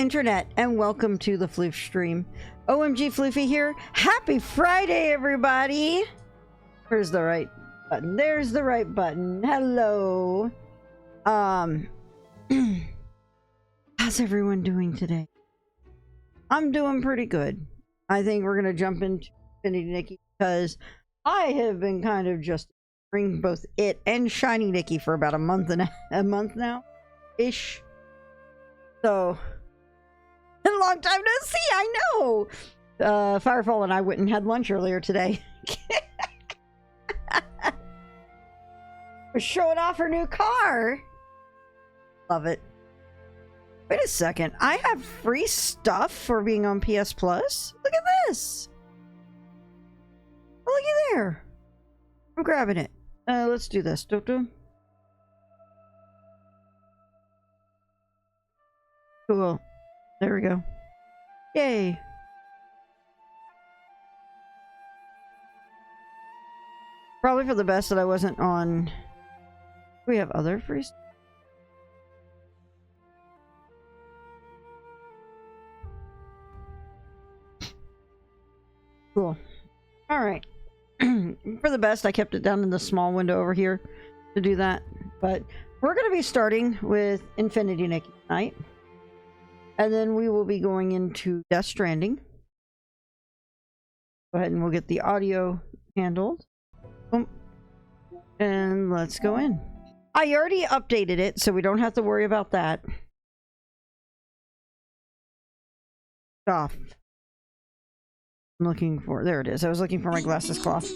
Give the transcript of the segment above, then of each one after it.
internet, and welcome to the Floof stream. OMG Floofy here. Happy Friday, everybody! Where's the right button? There's the right button. Hello. How's everyone doing today? I'm doing pretty good. I think we're gonna jump into Nikki because I have been kind of just bring both it and Shiny Nikki for about a month now, ish. So, a long time no see. I know. Firefall and I went and had lunch earlier today. We're showing off her new car. Love it. Wait a second. I have free stuff for being on PS Plus. Look at this. Oh, looky there. I'm grabbing it. Let's do this. Cool. There we go. Yay. Probably for the best that I wasn't on... We have other free stuff. Cool. Alright. For the best, I kept it down in the small window over here to do that. But we're going to be starting with Infinity Nikki tonight. And then we will be going into Death Stranding. Go ahead and we'll get the audio handled. Boom. And let's go in. I already updated it, so we don't have to worry about that. Off. I'm looking for... There it is. I was looking for my glasses cloth.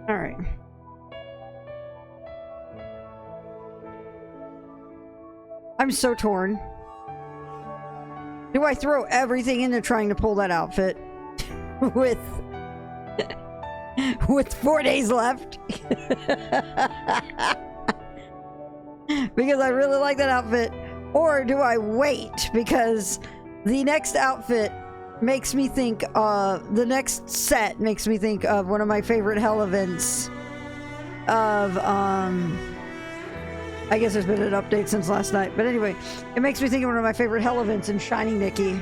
Alright. I'm so torn. Do I throw everything into trying to pull that outfit? with 4 days left? Because I really like that outfit. Or do I wait? Because the next outfit makes me think the next set makes me think of one of my favorite hell events of I guess there's been an update since last night, but anyway, it makes me think of one of my favorite hell events in Shiny Nikki.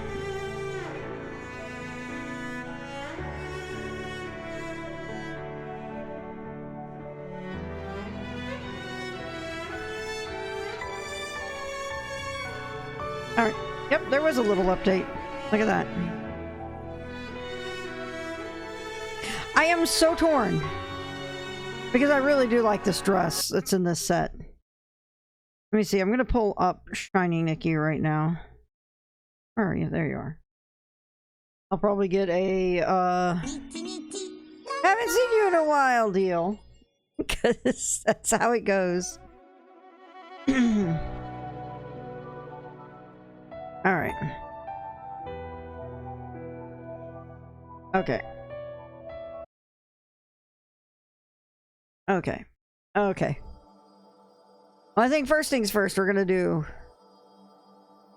Alright, yep, there was a little update. Look at that. I am so torn because I really do like this dress that's in this set. Let me see. I'm gonna pull up Shiny Nikki right now. Where are you? There you are. I'll probably get a haven't seen you in a while deal, because that's how it goes. All right. Okay. Okay. Okay. Well, I think first things first, we're gonna do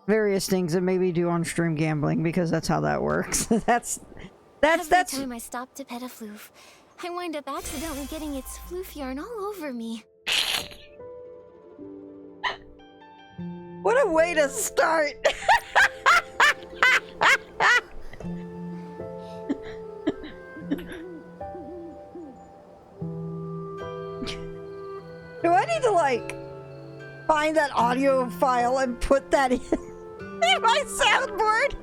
various things and maybe do on-stream gambling, because that's how that works. that's Every time I stop to pet a floof, I wind up accidentally getting its floof yarn all over me. What a way to start! Do I need to, like, find that audio file and put that in my soundboard?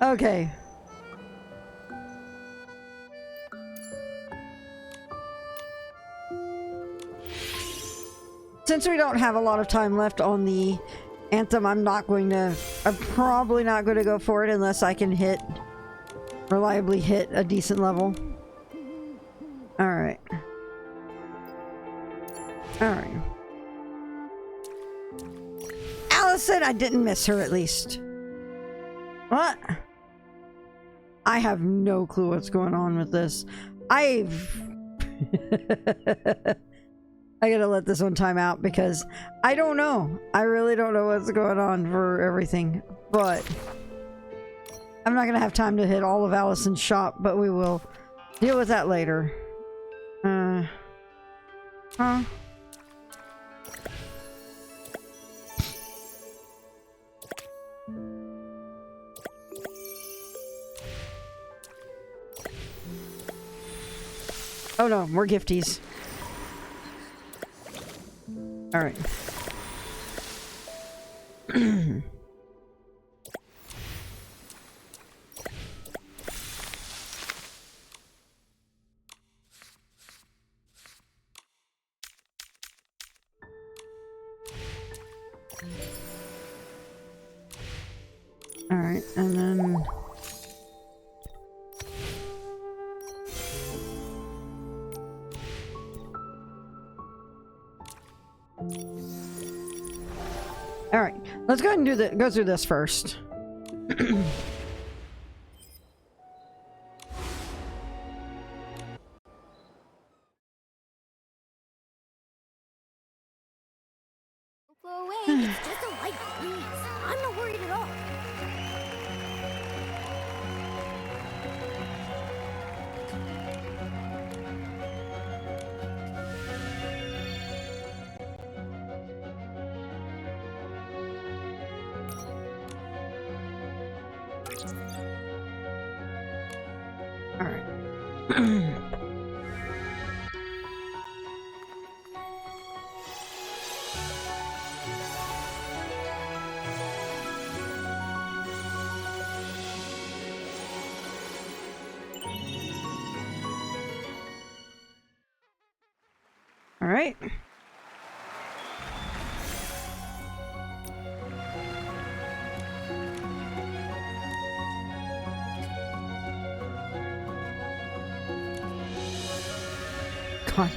Okay. Since we don't have a lot of time left on the Anthem, I'm probably not going to go for it unless I can reliably hit a decent level. Alright. Alright. Allison, I didn't miss her at least. What? I have no clue what's going on with this. I gotta let this one time out because I don't know. I really don't know what's going on for everything. But I'm not gonna have time to hit all of Allison's shop, but we will deal with that later. Huh? Oh no, more gifties. Alright. Alright, and then... Alright, let's go ahead and go through this first. Blow away. It's just a light breeze. I'm not worried at all. Alright. Alright. God.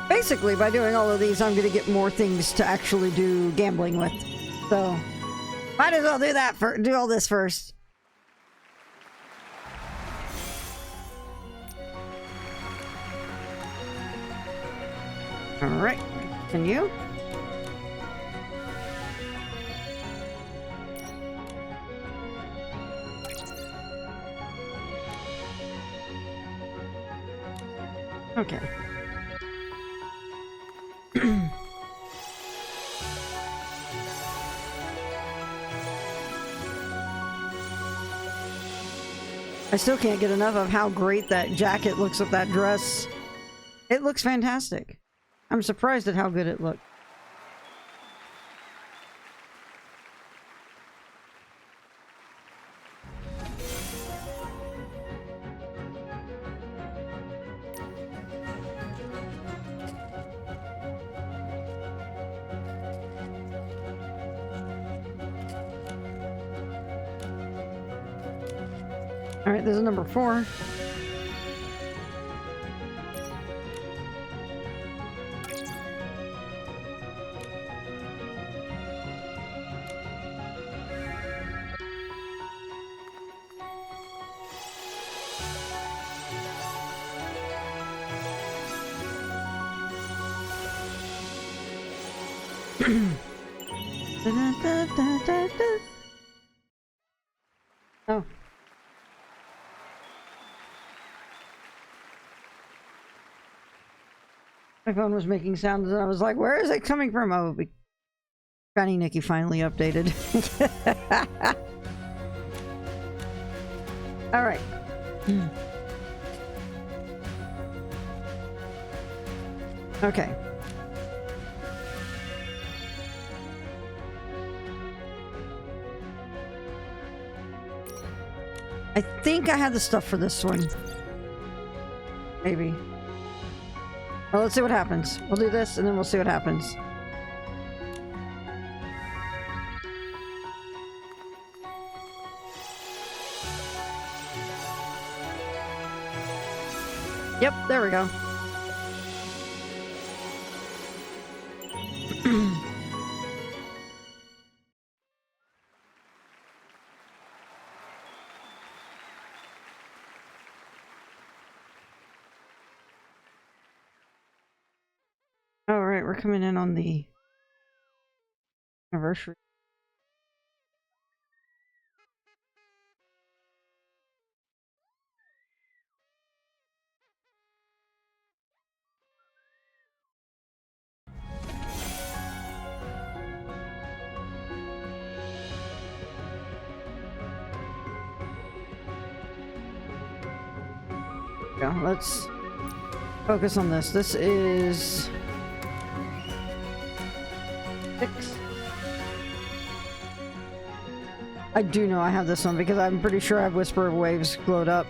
Basically, by doing all of these, I'm going to get more things to actually do gambling with. So, might as well do that do all this first. Alright, continue. Okay. I still can't get enough of how great that jacket looks with that dress. It looks fantastic. I'm surprised at how good it looked. All right, this is number 4. Oh. My phone was making sounds and I was like, where is it coming from? Oh, Granny Nikki finally updated. Alright. Okay. I think I had the stuff for this one. Maybe. Well, let's see what happens. We'll do this and then we'll see what happens. Yep, there we go. Alright, we're coming in on the anniversary. Yeah, let's focus on this. This is 6. I do know I have this one because I'm pretty sure I have Whisper of Waves glowed up.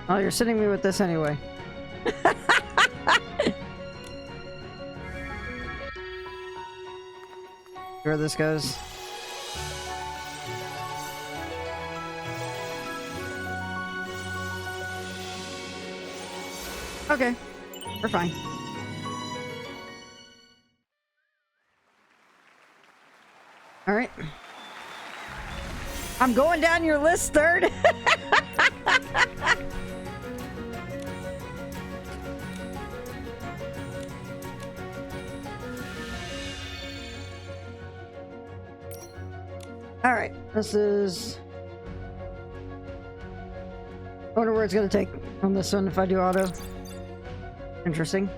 Oh, you're sitting me with this anyway. Where this goes. Okay, we're fine. All right. I'm going down your list third. All right, this is... I wonder where it's going to take on this one if I do auto. Interesting.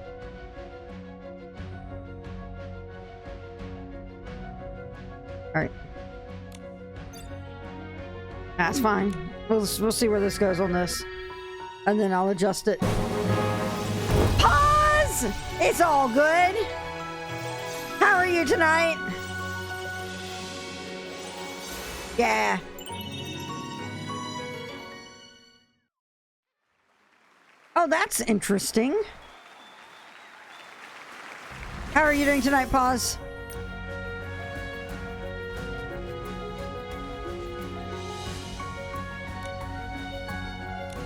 All right. That's fine. We'll see where this goes on this. And then I'll adjust it. Pause! It's all good. How are you tonight? Yeah. Oh, that's interesting. How are you doing tonight, Pause?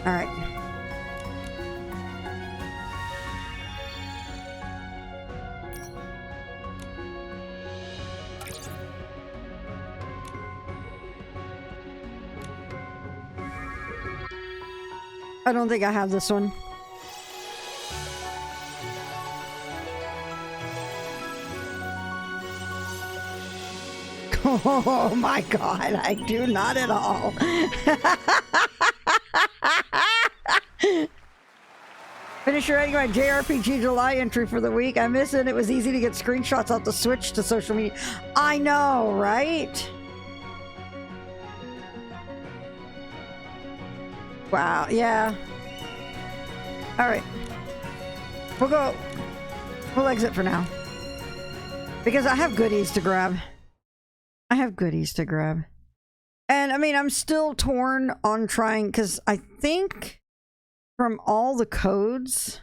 All right. I don't think I have this one. Oh my god, I do not at all. Finish writing my JRPG July entry for the week. I miss it. It was easy to get screenshots off the Switch to social media. I know, right? Wow, yeah. Alright. We'll exit for now. Because I have goodies to grab. And I mean, I'm still torn on trying, because I think from all the codes...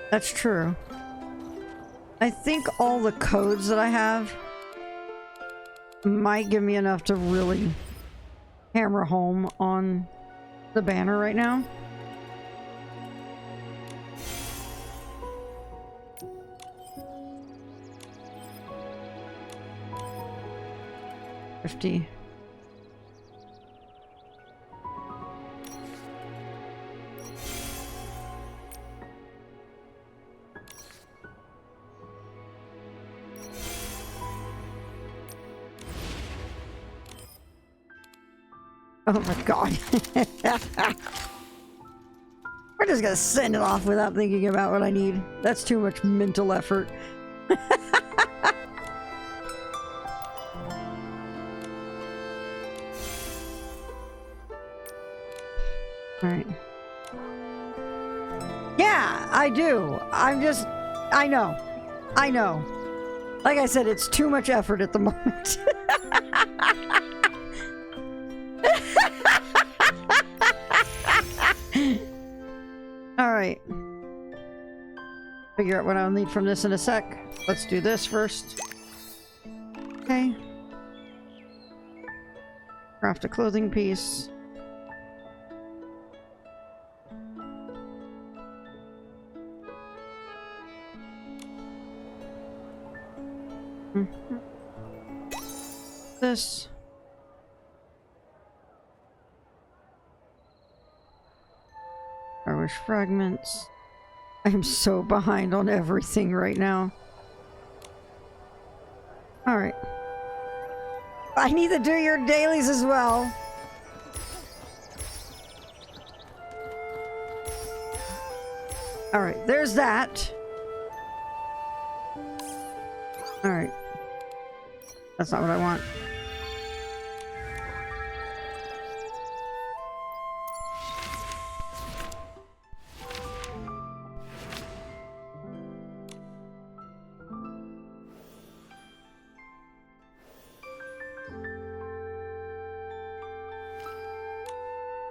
That's true. I think all the codes that I have might give me enough to really hammer home on the banner right now. $50. Oh my god. We're just gonna send it off without thinking about what I need. That's too much mental effort. Alright. Yeah, I do. I know. Like I said, it's too much effort at the moment. Alright. Figure out what I'll need from this in a sec. Let's do this first. Okay. Craft a clothing piece. This. Or Yellowish fragments. I am so behind on everything right now. Alright. I need to do your dailies as well. Alright, there's that. Alright. That's not what I want.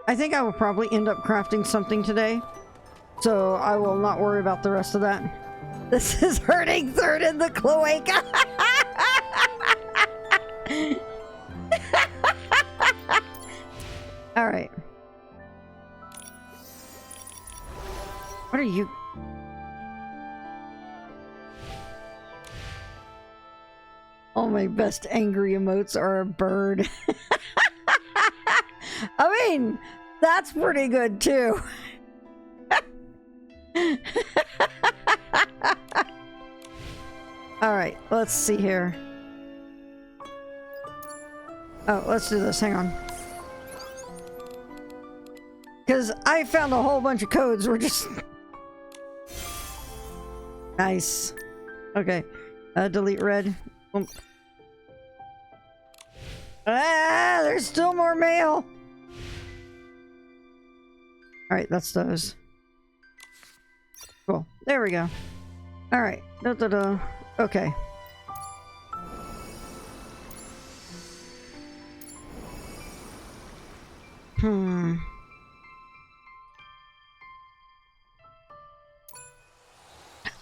I think I will probably end up crafting something today, so I will not worry about the rest of that. This is hurting third in the cloaca. All right. What are you? All my best angry emotes are a bird. I mean, that's pretty good too. All right, let's see here. Oh, let's do this. Hang on. Because I found a whole bunch of codes. We're just... Nice. Okay. Delete red. Boom. Ah, there's still more mail. Alright, that's those. Cool. There we go. Alright. Okay.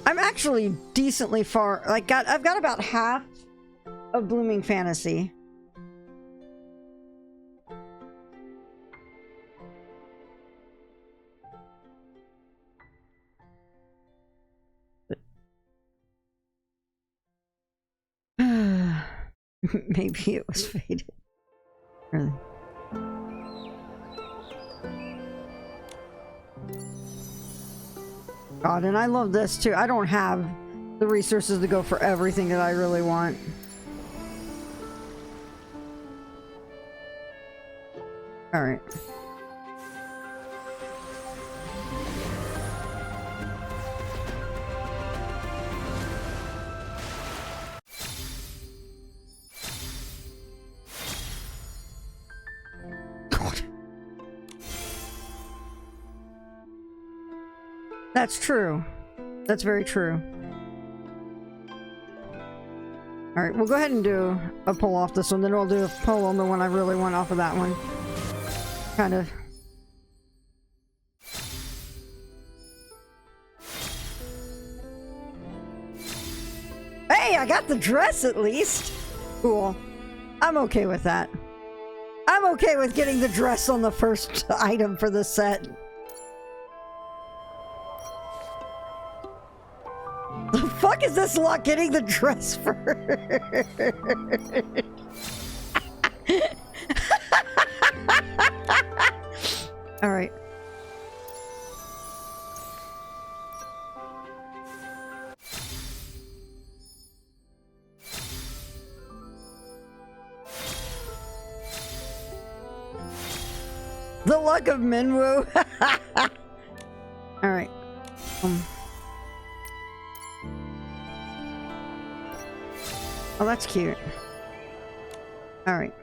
I'm actually decently far. Like, I've got about half of Blooming Fantasy. Maybe it was faded. Really? God, and I love this too. I don't have the resources to go for everything that I really want. All right. That's true. That's very true. Alright, we'll go ahead and do a pull off this one, then we'll do a pull on the one I really want off of that one. Kind of. Hey, I got the dress at least! Cool. I'm okay with that. I'm okay with getting the dress on the first item for the set. The fuck is this lot getting the dress for? All right. The luck of Minwoo. All right. Oh, that's cute. Alright.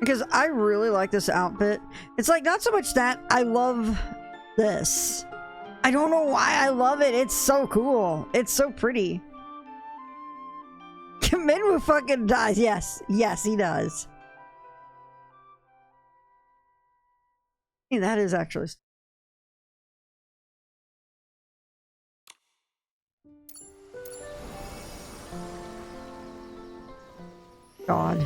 Because I really like this outfit. It's like, not so much that, I love this. I don't know why I love it. It's so cool. It's so pretty. Minwoo fucking dies. Yes. Yes, he does. Hey, that is actually... God.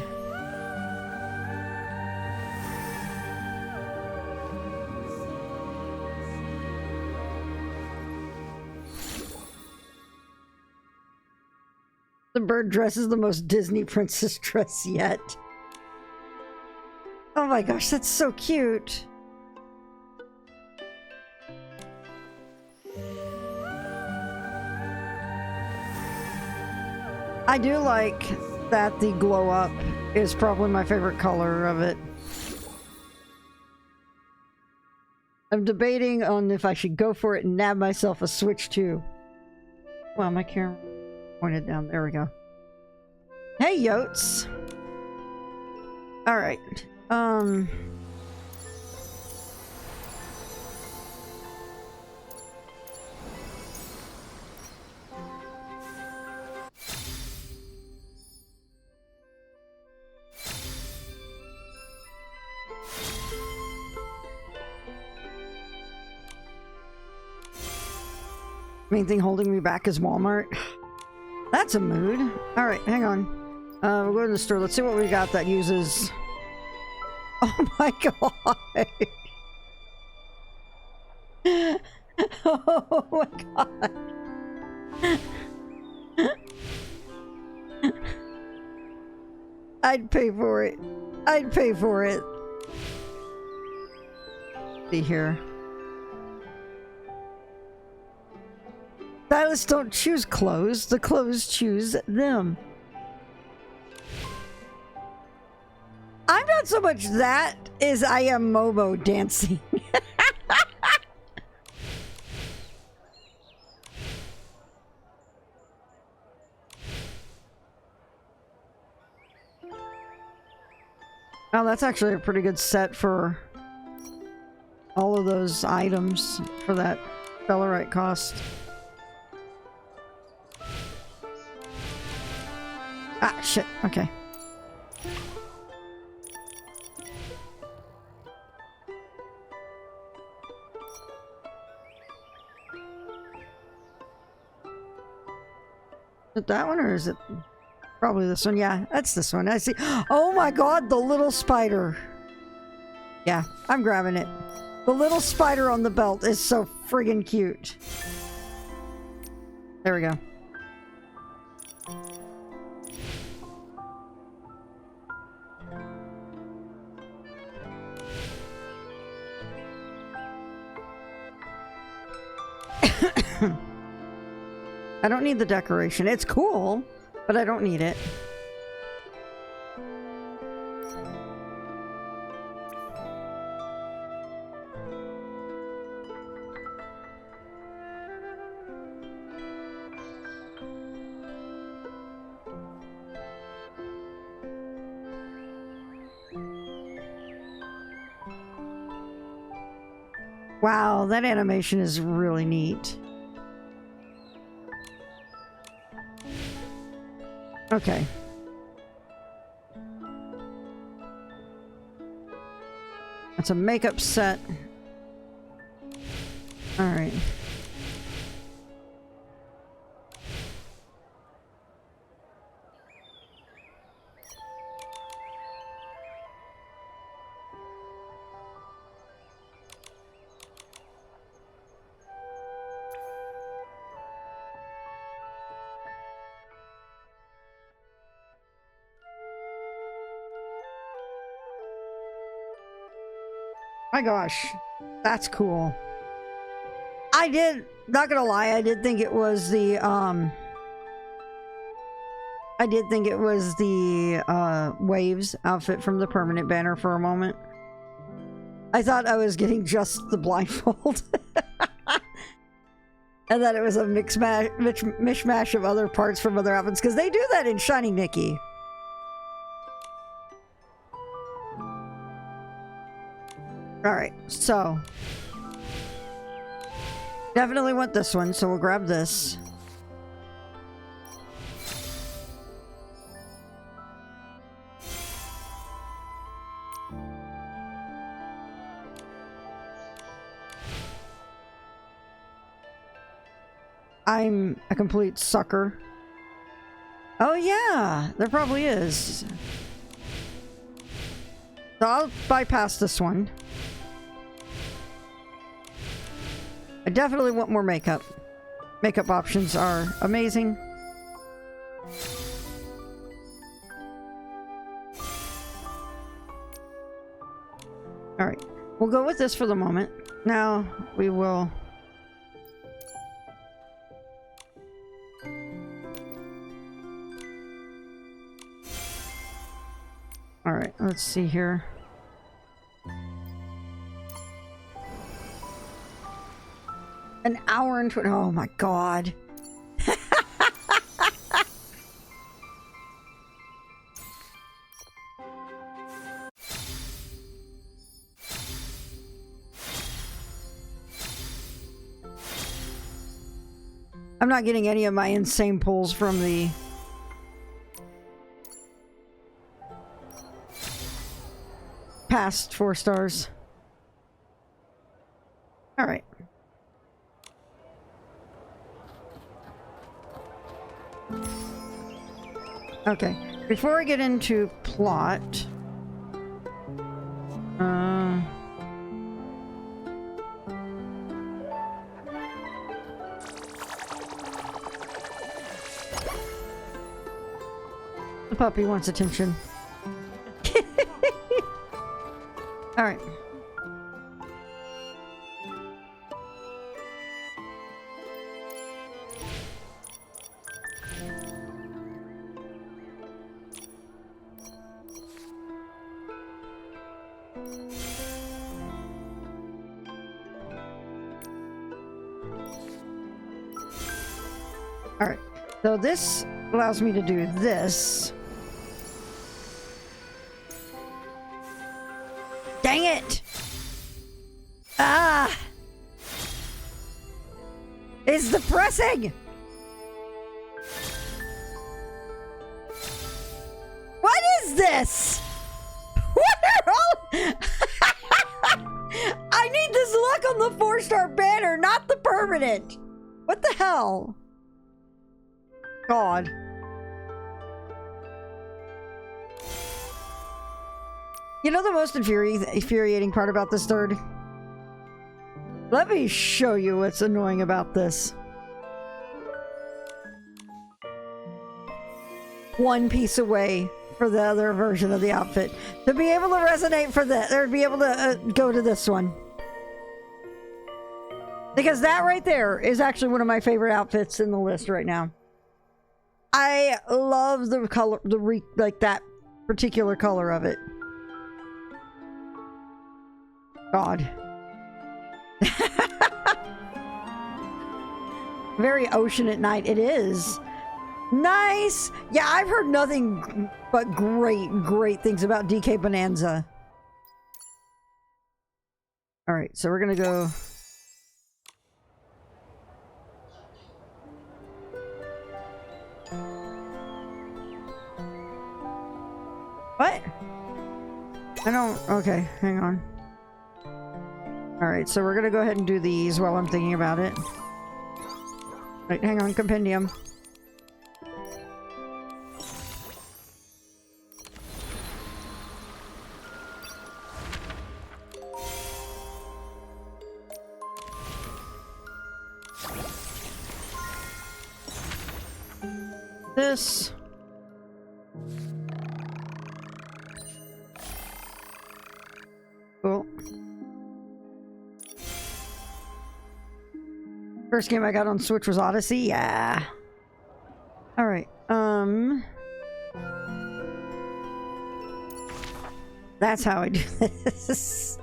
The bird dress is the most Disney princess dress yet. my gosh, that's so cute. I do like that the glow up is probably my favorite color of it. I'm debating on if I should go for it and nab myself a Switch 2. Well, my camera pointed down. There we go. Hey, Yotes. Alright. Main thing holding me back is Walmart. That's a mood. Alright, hang on. We'll go to the store. Let's see what we got that uses... Oh my god! Oh my god! I'd pay for it. I'd pay for it. See here. Stylists don't choose clothes, the clothes choose them. I'm not so much that as I am Momo dancing. Oh, that's actually a pretty good set for all of those items for that Bellerite cost. Ah, shit. Okay. Is it that one or is it probably this one? Yeah, that's this one. I see. Oh my god, the little spider. Yeah, I'm grabbing it. The little spider on the belt is so friggin' cute. There we go. I don't need the decoration. It's cool, but I don't need it. Wow, that animation is really neat. Okay. That's a makeup set. All right. My gosh, that's cool. I did, not gonna lie, I did think it was the, Waves outfit from the permanent banner for a moment. I thought I was getting just the blindfold. And that it was a mishmash of other parts from other outfits, because they do that in Shining Nikki. Alright, so definitely want this one, so we'll grab this. I'm a complete sucker. Oh yeah, there probably is. So I'll bypass this one. I definitely want more makeup. Makeup options are amazing. We'll go with this for the moment. Now we will... Alright, let's see here. An hour and 20... Oh my god. I'm not getting any of my insane pulls from the... past 4 stars. Alright. Okay. Before I get into plot... the puppy wants attention. Alright. Alright. So this allows me to do this. Dang it! Ah! It's depressing! What is this? What are all... I need this luck on the 4-star banner, not the permanent! What the hell? God. You know the most infuriating part about this third? Let me show you what's annoying about this. One piece away for the other version of the outfit. To be able to resonate for this, or be able to go to this one. Because that right there is actually one of my favorite outfits in the list right now. I love the color, like that particular color of it. God. Very ocean at night. It is. Nice. Yeah, I've heard nothing but great things about DK Bonanza. Alright, so we're gonna go... What? I don't... Okay, hang on. Alright, so we're gonna go ahead and do these while I'm thinking about it. Wait, hang on, compendium. This... Cool. First game I got on Switch was Odyssey? Yeah. Alright, that's how I do this.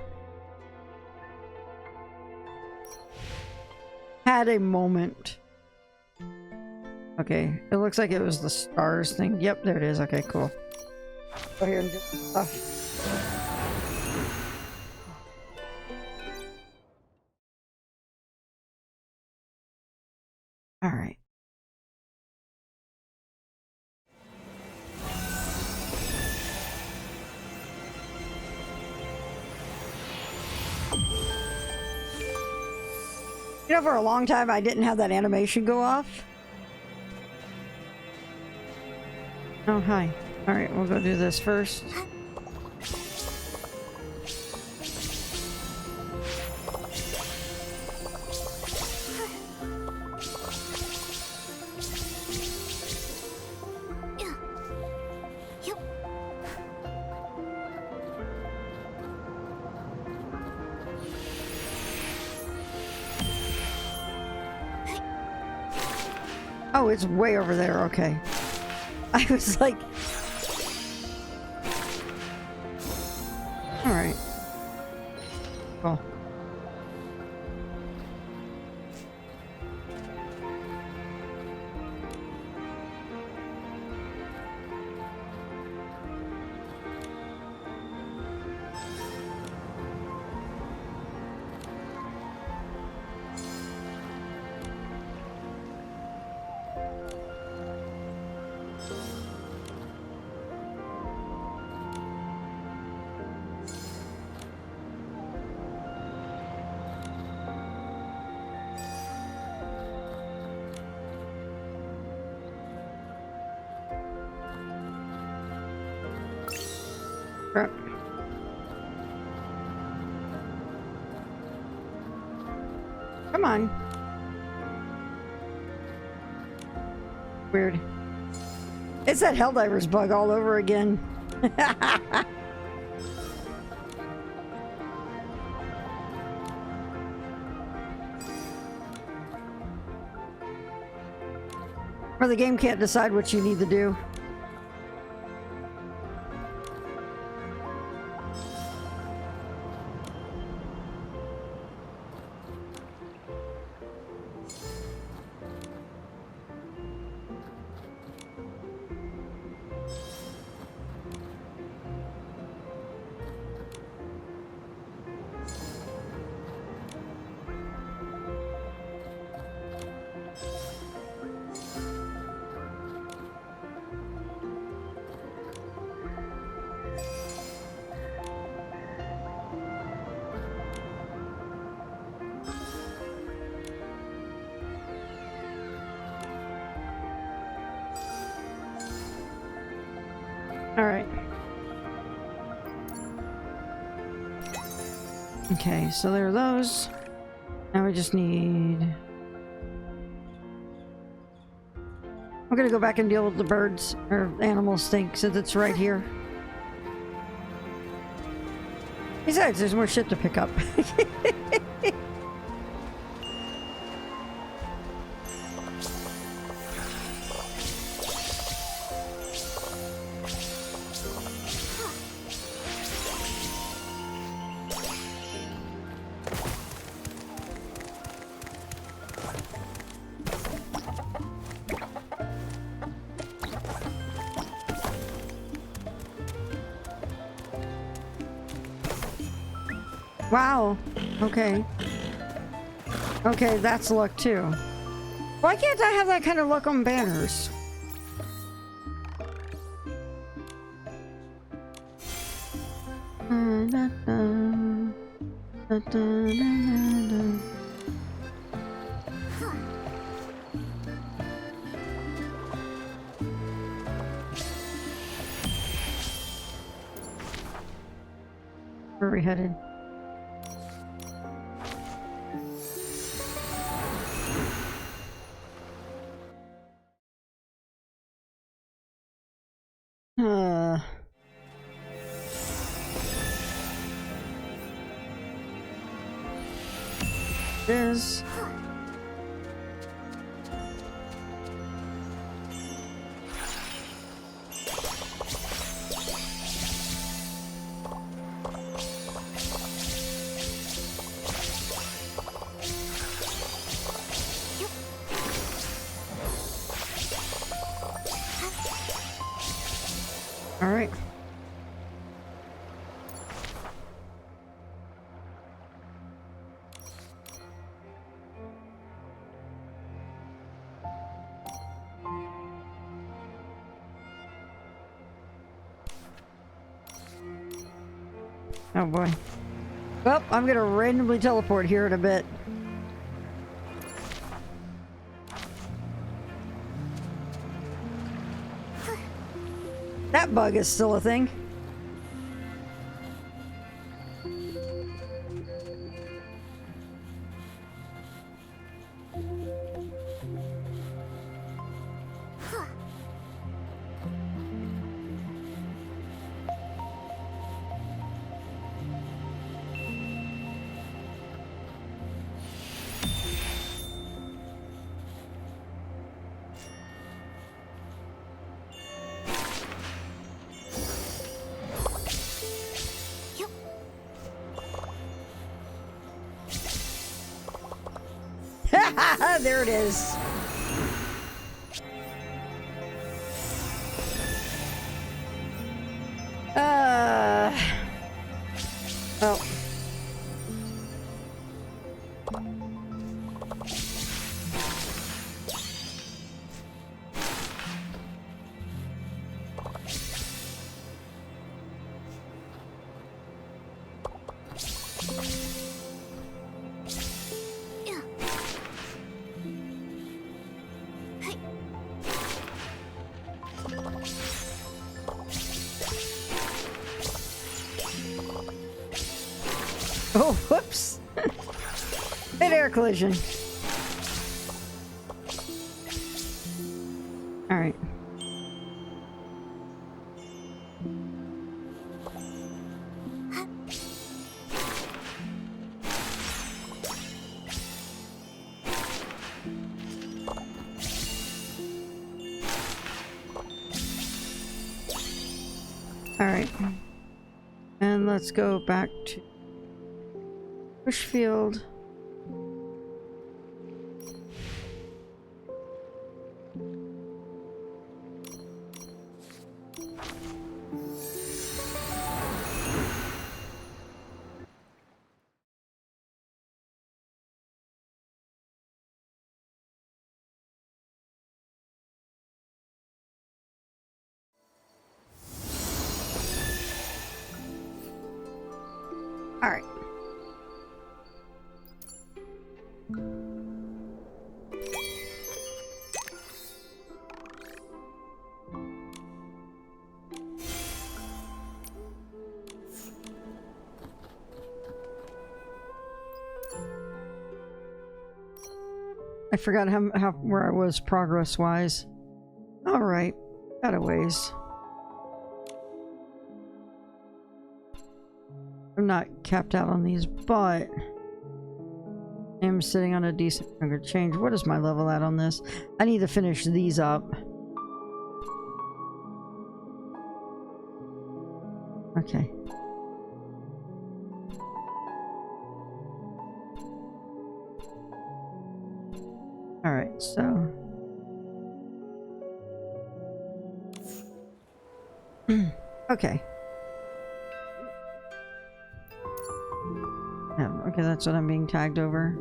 Had a moment. Okay, it looks like it was the stars thing. Yep, there it is. Okay, cool. Go here and do stuff. All right. You know, for a long time I didn't have that animation go off. Oh, hi. All right, we'll go do this first. Oh, it's way over there. Okay. I was like... Alright. Cool. Crap. Come on. Weird. It's that Helldivers bug all over again. Or the game can't decide what you need to do. Alright. Okay, so there are those. Now we just need... I'm gonna go back and deal with the birds, or animal stink, since it's right here. Besides, there's more shit to pick up. Wow. Okay. Okay, that's luck too. Why can't I have that kind of luck on banners? Where are we headed? Is all right. Oh boy. Well, I'm gonna randomly teleport here in a bit. That bug is still a thing. There it is. Oh. Oh, whoops. Mid-air collision. All right. All right. And let's go back to Bushfield. All right. I forgot how where I was progress-wise. All right, got a ways. I'm not capped out on these, but I'm sitting on a decent chunk of change. What is my level at on this? I need to finish these up. Okay. All right, so okay. Yeah, okay, that's what I'm being tagged over.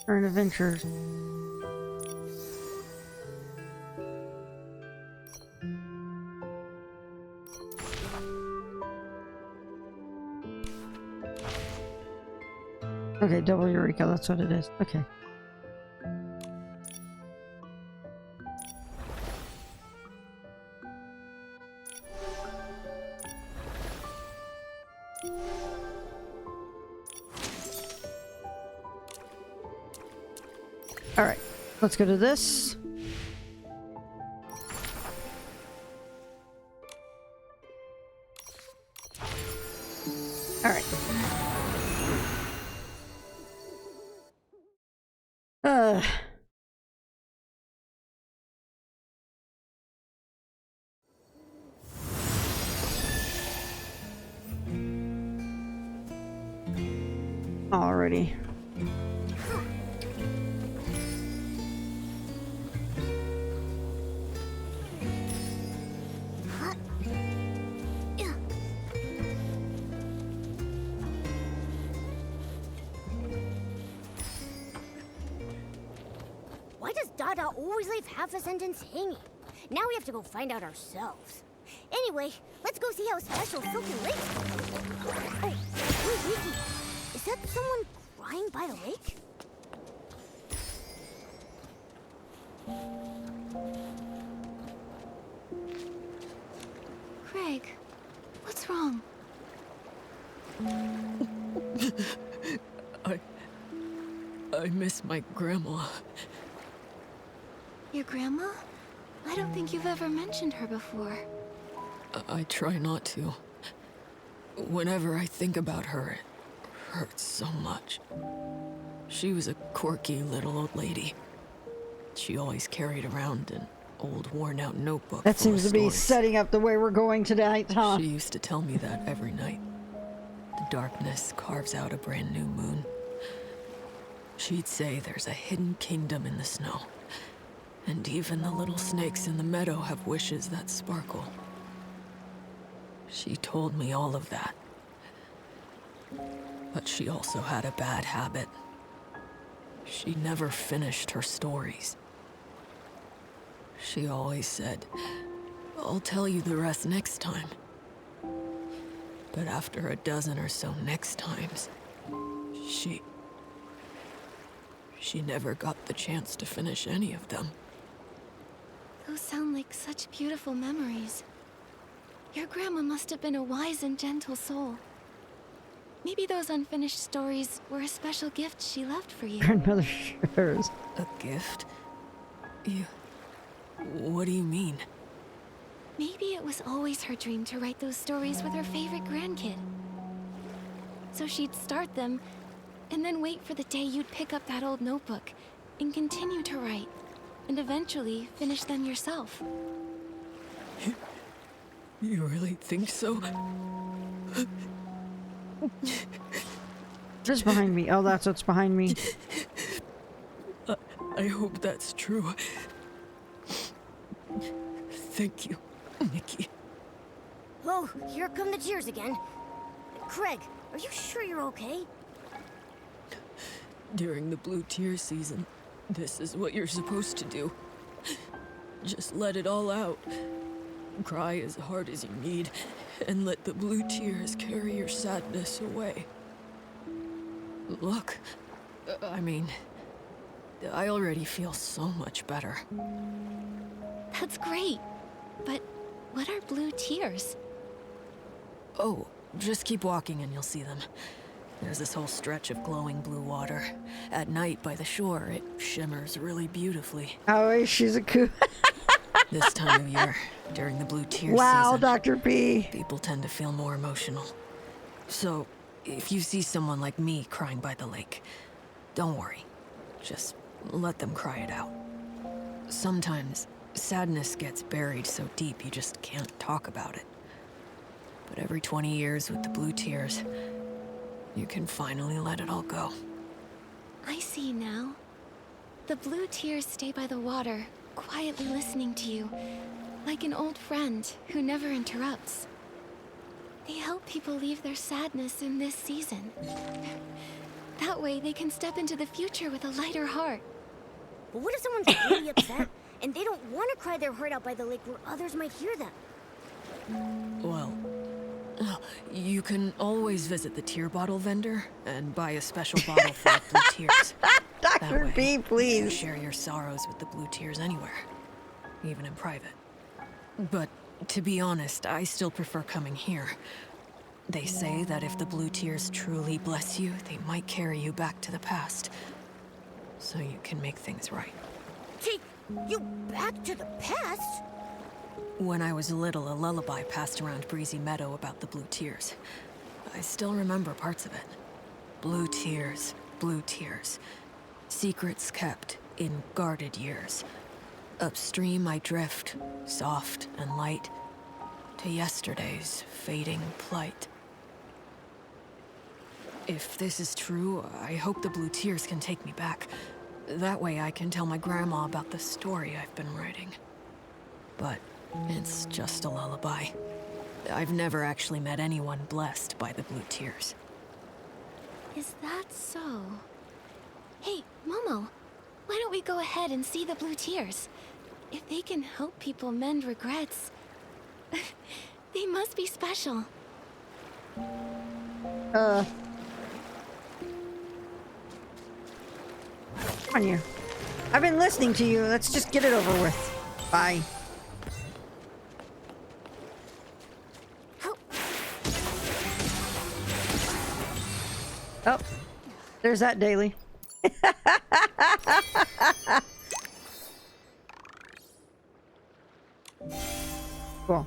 Current adventures. Okay, double Eureka, that's what it is. Okay. All right, let's go to this. All right. Alrighty. Dada always leave half a sentence hanging? Now we have to go find out ourselves. Anyway, let's go see how special Silken Lake's. Oh, wait, Nikki. Is that someone crying by the lake? Craig, what's wrong? I miss my grandma. Your grandma? I don't think you've ever mentioned her before. I try not to. Whenever I think about her, it hurts so much. She was a quirky little old lady. She always carried around an old worn-out notebook. That full of seems to be stories. setting up the way we're going tonight, huh? She used to tell me that every night. The darkness carves out a brand new moon. She'd say there's a hidden kingdom in the snow. And even the little snakes in the meadow have wishes that sparkle. She told me all of that. But she also had a bad habit. She never finished her stories. She always said, "I'll tell you the rest next time." But after a dozen or so next times, she never got the chance to finish any of them. Those sound like such beautiful memories. Your grandma must have been a wise and gentle soul. Maybe those unfinished stories were a special gift she left for you. Grandmother shares. A gift? What do you mean? Maybe it was always her dream to write those stories with her favorite grandkid. So she'd start them, and then wait for the day you'd pick up that old notebook and continue to write, and eventually finish them yourself. You really think so? Just behind me. Oh, that's what's behind me. I hope that's true. Thank you, Nikki. Oh, here come the tears again. Craig, are you sure you're okay? During the Blue Tear season, this is what you're supposed to do. Just let it all out. Cry as hard as you need, and let the blue tears carry your sadness away. Look, I mean, I already feel so much better. That's great. But what are blue tears? Oh, just keep walking and you'll see them. There's this whole stretch of glowing blue water. At night by the shore, it shimmers really beautifully. Oh, she's a cool. This time of year, during the Blue Tear Wow, season, Dr. P. people tend to feel more emotional. So, if you see someone like me crying by the lake, don't worry. Just let them cry it out. Sometimes, sadness gets buried so deep you just can't talk about it. But every 20 years with the Blue Tears, you can finally let it all go. I see now. The blue tears stay by the water, quietly listening to you, like an old friend who never interrupts. They help people leave their sadness in this season. That way they can step into the future with a lighter heart. But what if someone's really upset and they don't want to cry their heart out by the lake where others might hear them? Well, you can always visit the tear bottle vendor and buy a special bottle full of blue tears. That Dr. way, P, you please. share your sorrows with the blue tears anywhere, even in private. But to be honest, I still prefer coming here. They say that if the blue tears truly bless you, they might carry you back to the past, so you can make things right. Take you back to the past? When I was little, a lullaby passed around Breezy Meadow about the blue tears. I still remember parts of it. Blue tears, secrets kept in guarded years. Upstream I drift, soft and light, to yesterday's fading plight. If this is true, I hope the blue tears can take me back. That way I can tell my grandma about the story I've been writing. But it's just a lullaby. I've never actually met anyone blessed by the blue tears. Is that so? Hey, Momo, Why don't we go ahead and see the blue tears? If they can help people mend regrets, they must be special. Come on, you. I've been listening to you. Let's just get it over with. Bye. Oh, there's that daily. Cool.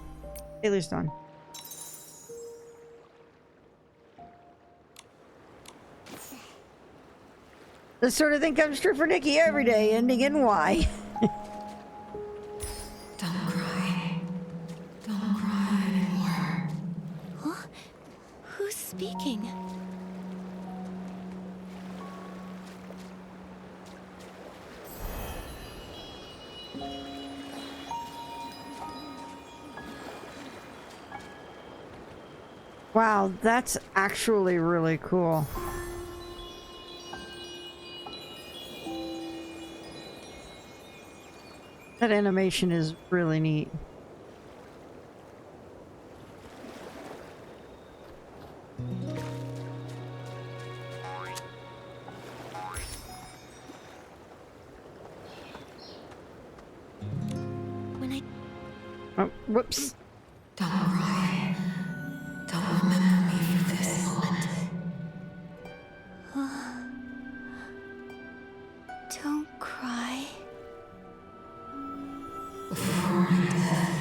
Daily's done. This sort of thing comes true for Nikki every day, ending in Y. Don't cry. Don't cry anymore. Huh? Who's speaking? Wow, that's actually really cool. That animation is really neat. When I... Oh, whoops. Don't cry. Don't remember me for this moment. Don't cry. Before my death,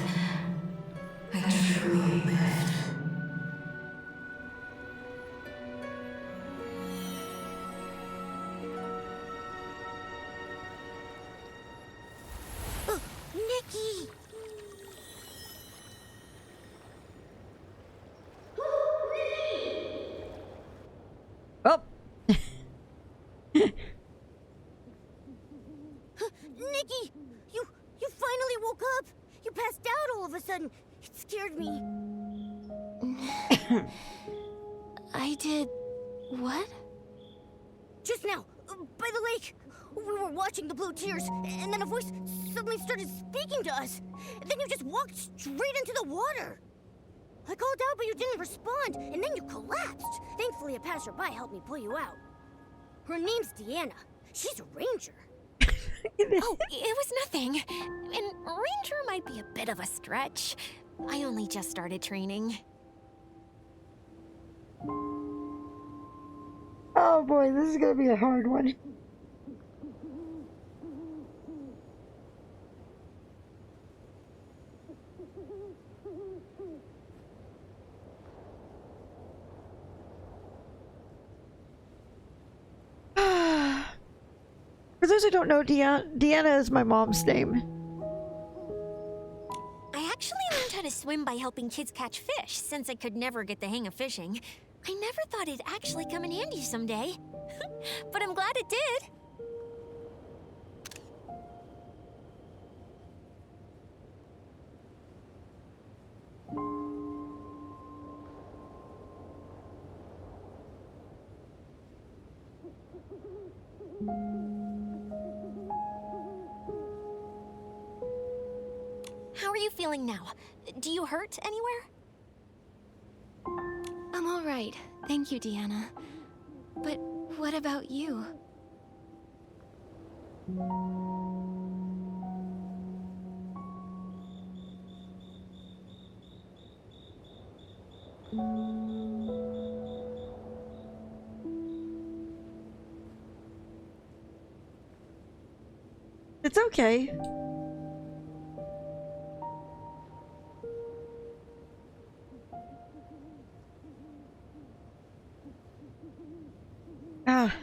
I truly lived. Nikki! Oh, Nikki! You finally woke up! You passed out all of a sudden. It scared me. I did... what? Just now, by the lake. We were watching the blue tears, and then a voice suddenly started speaking to us. And then you just walked straight into the water. I called out, but you didn't respond, and then you collapsed. Thankfully, a passerby helped me pull you out. Her name's Deanna. She's a ranger. Oh, it was nothing. And ranger might be a bit of a stretch. I only just started training. oh boy, this is gonna be a hard one. For those who don't know, Deanna is my mom's name. I actually learned how to swim by helping kids catch fish, since I could never get the hang of fishing. I never thought it'd actually come in handy someday. But I'm glad it did. How are you feeling now? Do you hurt anywhere? I'm all right. Thank you, Deanna. But what about you? It's okay. Ah.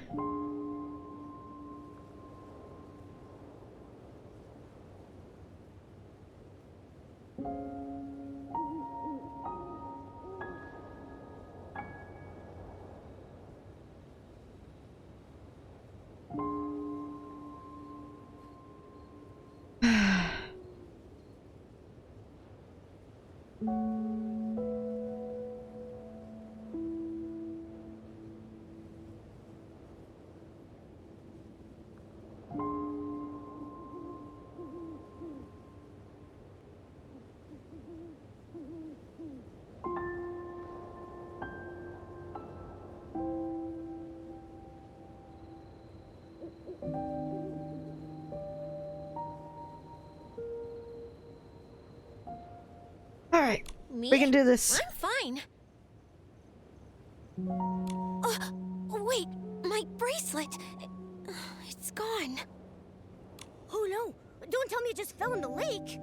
Me? We can do this. I'm fine. Wait, my bracelet. It's gone. Oh no! Don't tell me it just fell in the lake!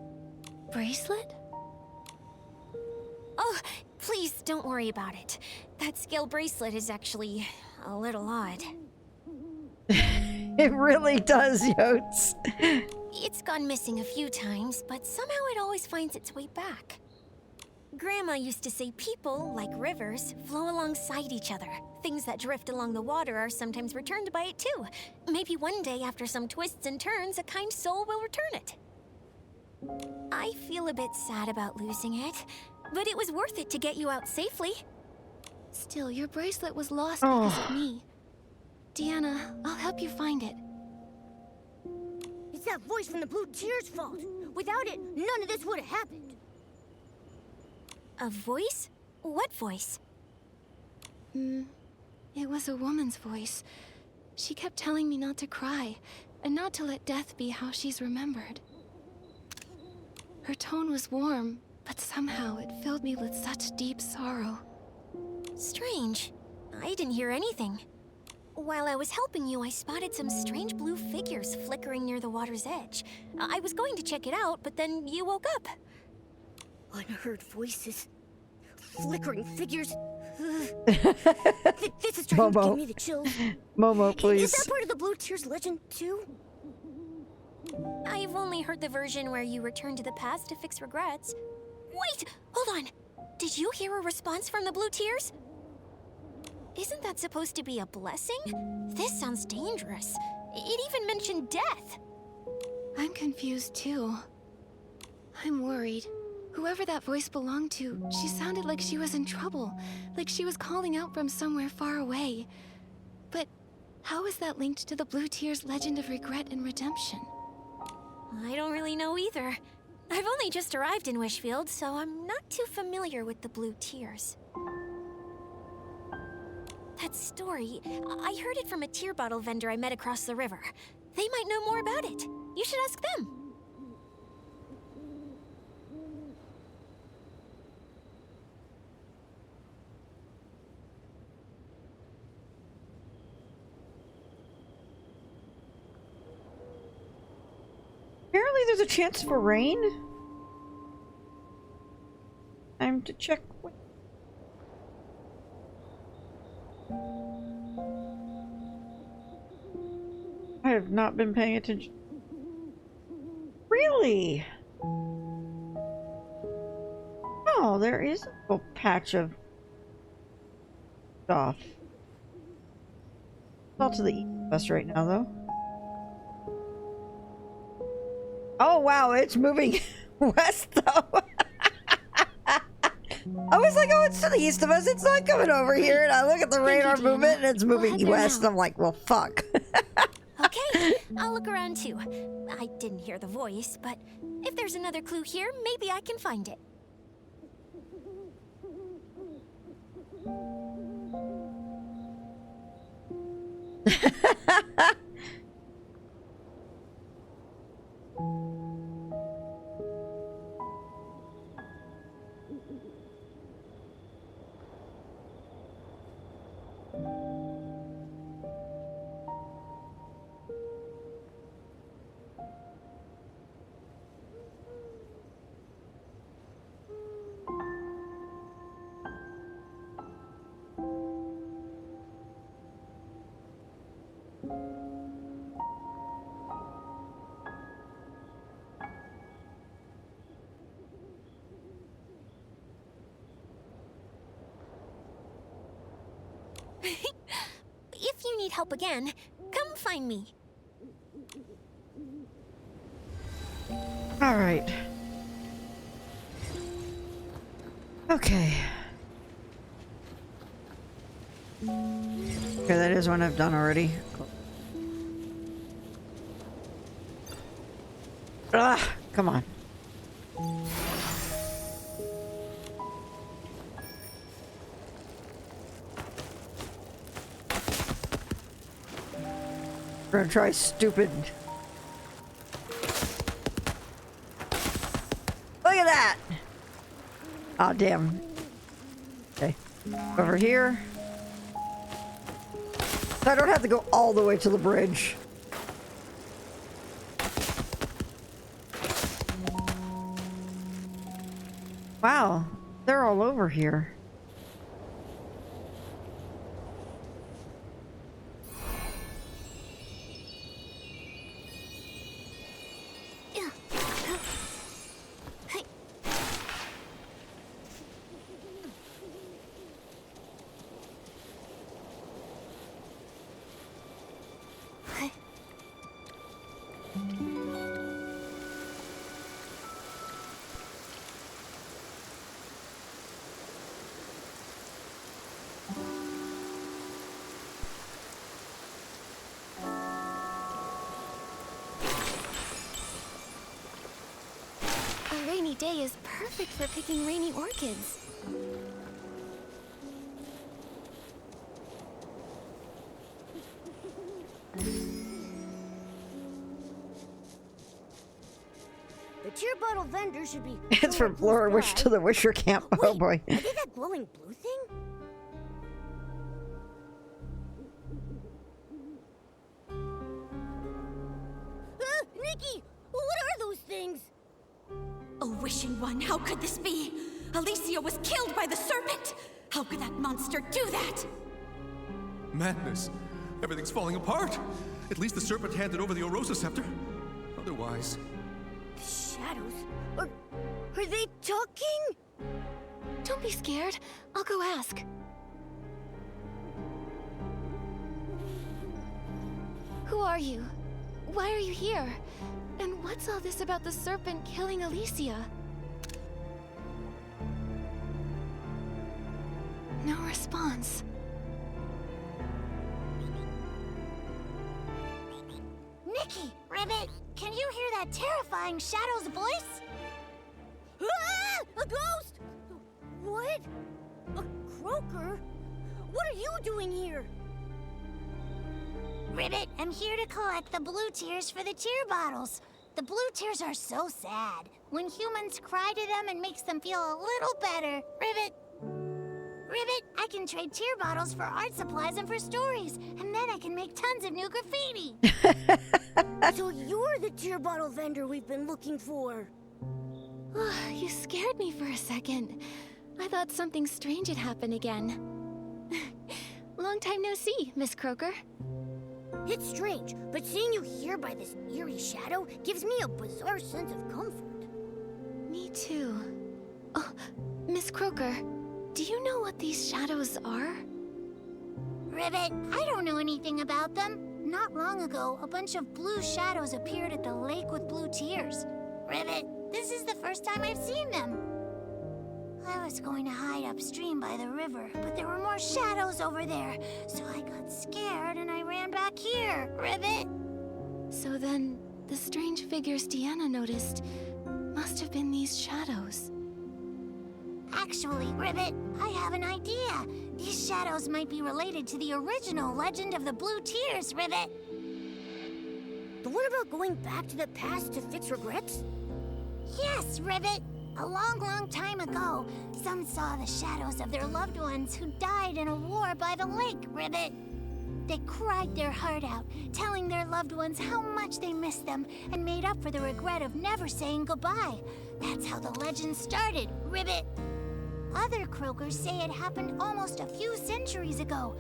Bracelet? Oh, please don't worry about it. That scale bracelet is actually a little odd. It really does, Yotes. It's gone missing a few times, but somehow it always finds its way back. Grandma used to say people, like rivers, flow alongside each other. Things that drift along the water are sometimes returned by it too. Maybe one day, after some twists and turns, a kind soul will return it. I feel a bit sad about losing it, but it was worth it to get you out safely. Still, your bracelet was lost Oh. because of me. Deanna, I'll help you find it. It's that voice from the Blue Tear's fault. Without it, none of this would have happened. A voice? What voice? It was a woman's voice. She kept telling me not to cry, and not to let death be how she's remembered. Her tone was warm, but somehow it filled me with such deep sorrow. Strange. I didn't hear anything. While I was helping you, I spotted some strange blue figures flickering near the water's edge. I was going to check it out, but then you woke up. Unheard voices. Flickering figures. This is starting to give me the chills. Momo, please. Is that part of the Blue Tear's legend, too? I've only heard the version where you return to the past to fix regrets. Wait! Hold on! Did you hear a response from the Blue Tears? Isn't that supposed to be a blessing? This sounds dangerous. It even mentioned death. I'm confused too. I'm worried. Whoever that voice belonged to, she sounded like she was in trouble, like she was calling out from somewhere far away. But how is that linked to the Blue Tear's legend of regret and redemption? I don't really know either. I've only just arrived in Wishfield, so I'm not too familiar with the Blue Tears. That story, I heard it from a tear bottle vendor I met across the river. They might know more about it. You should ask them. Apparently there's a chance for rain. Time to check. I have not been paying attention. Really? Oh, there is a little patch of stuff. It's all to the east of us right now, though. Oh, wow, it's moving west, though. I was like, oh, it's to the east of us. It's not coming over here. And I look at the radar movement, and it's moving head there west. now. I'm like, well, fuck. Okay, I'll look around too. I didn't hear the voice, but if there's another clue here, maybe I can find it. If you need help again, come find me. All right. Okay. Okay, that is one I've done already. Cool. Ah, come on. We're gonna try stupid. Look at that! Ah, damn. Okay. Over here. So I don't have to go all the way to the bridge. Wow. They're all over here. A rainy day is perfect for picking rainy orchids. The cheer bottle vendor should be. It's from blue Laura Wish sky. to the Wisher Camp. Oh Wait, boy. Are they that glowing blue thing? Nikki, what are those things? A wishing one, how could this be? Alicia was killed by the serpent! How could that monster do that? Madness. Everything's falling apart. At least the serpent handed over the Orosa scepter. Otherwise... The shadows? Are they talking? Don't be scared. I'll go ask. Who are you? Why are you here? And what's all this about the serpent killing Alicia? No response. Nikki, Ribbit, can you hear that terrifying Shadow's voice? Ah! A ghost! What? A croaker? What are you doing here? Ribbit, I'm here to collect the blue tears for the tear bottles. The blue tears are so sad. When humans cry to them, it makes them feel a little better. Ribbit, I can trade tear bottles for art supplies and for stories, and then I can make tons of new graffiti. So you're the tear bottle vendor we've been looking for. You scared me for a second. I thought something strange had happened again. Long time no see, Miss Croaker. It's strange, but seeing you here by this eerie shadow gives me a bizarre sense of comfort. Me too. Oh, Miss Croaker, do you know what these shadows are? Ribbit, I don't know anything about them. Not long ago, a bunch of blue shadows appeared at the lake with blue tears. Ribbit, this is the first time I've seen them. I was going to hide upstream by the river, but there were more shadows over there, so I got scared and I ran back here. Ribbit! So then, the strange figures Deanna noticed must have been these shadows. Actually, Ribbit, I have an idea. These shadows might be related to the original Legend of the Blue Tears, Ribbit. The one about going back to the past to fix regrets? Yes, Ribbit. A long, long time ago, some saw the shadows of their loved ones who died in a war by the lake, Ribbit. They cried their heart out, telling their loved ones how much they missed them and made up for the regret of never saying goodbye. That's how the legend started, Ribbit. Other croakers say it happened almost a few centuries ago.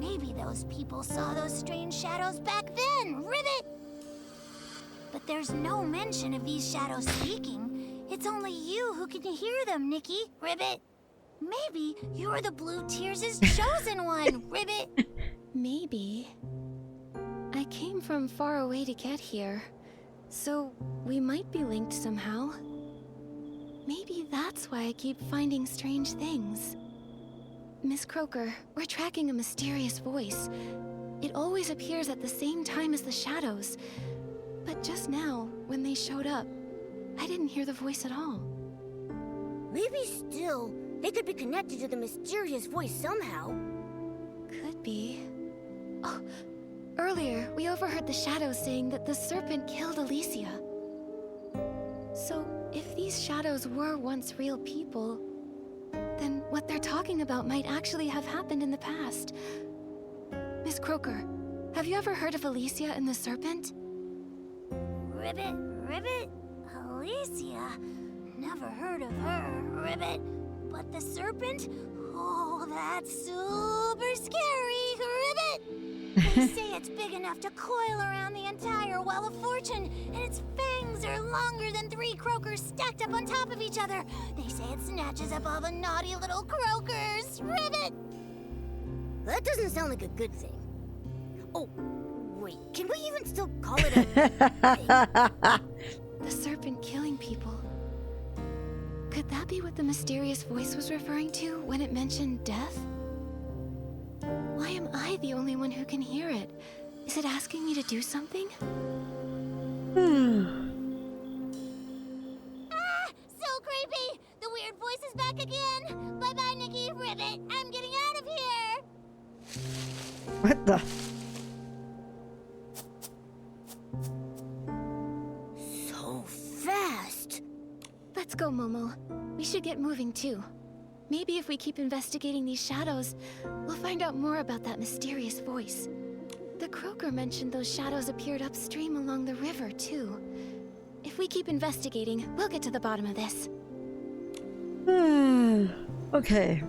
Maybe those people saw those strange shadows back then, Ribbit. But there's no mention of these shadows speaking. It's only you who can hear them, Nikki, Ribbit. Maybe you're the Blue Tears' chosen one, Ribbit. Maybe. I came from far away to get here, so we might be linked somehow. Maybe that's why I keep finding strange things. Miss Croaker, we're tracking a mysterious voice. It always appears at the same time as the shadows. But just now, when they showed up, I didn't hear the voice at all. Maybe still, they could be connected to the mysterious voice somehow. Could be. Oh, earlier we overheard the shadows saying that the serpent killed Alicia. So, if these shadows were once real people, what they're talking about might actually have happened in the past. Miss Croker, have you ever heard of Alicia and the Serpent? Ribbit? Alicia? Never heard of her, Ribbit. But the serpent? Oh, that's super scary, Ribbit! They say it's big enough to coil around the entire Well of Fortune, and its fangs are longer than 3 croakers stacked up on top of each other. They say it snatches up all the naughty little croakers, Ribbit! That doesn't sound like a good thing. Oh, wait, can we even still call it a thing? The serpent killing people. Could that be what the mysterious voice was referring to when it mentioned death? Why am I the only one who can hear it? Is it asking me to do something? Ah, so creepy! The weird voice is back again! Bye-bye, Nikki, Ribbit! I'm getting out of here! What the? So fast! Let's go, Momo. We should get moving too. Maybe if we keep investigating these shadows, we'll find out more about that mysterious voice. The croaker mentioned those shadows appeared upstream along the river too. If we keep investigating, we'll get to the bottom of this. Okay.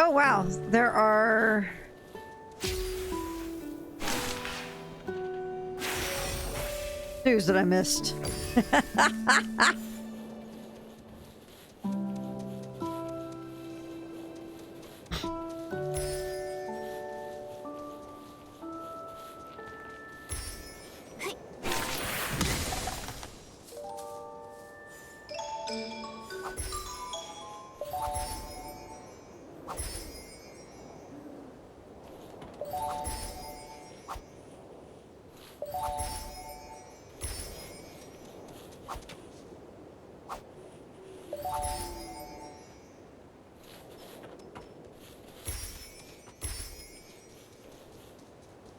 Oh wow, there are news that I missed.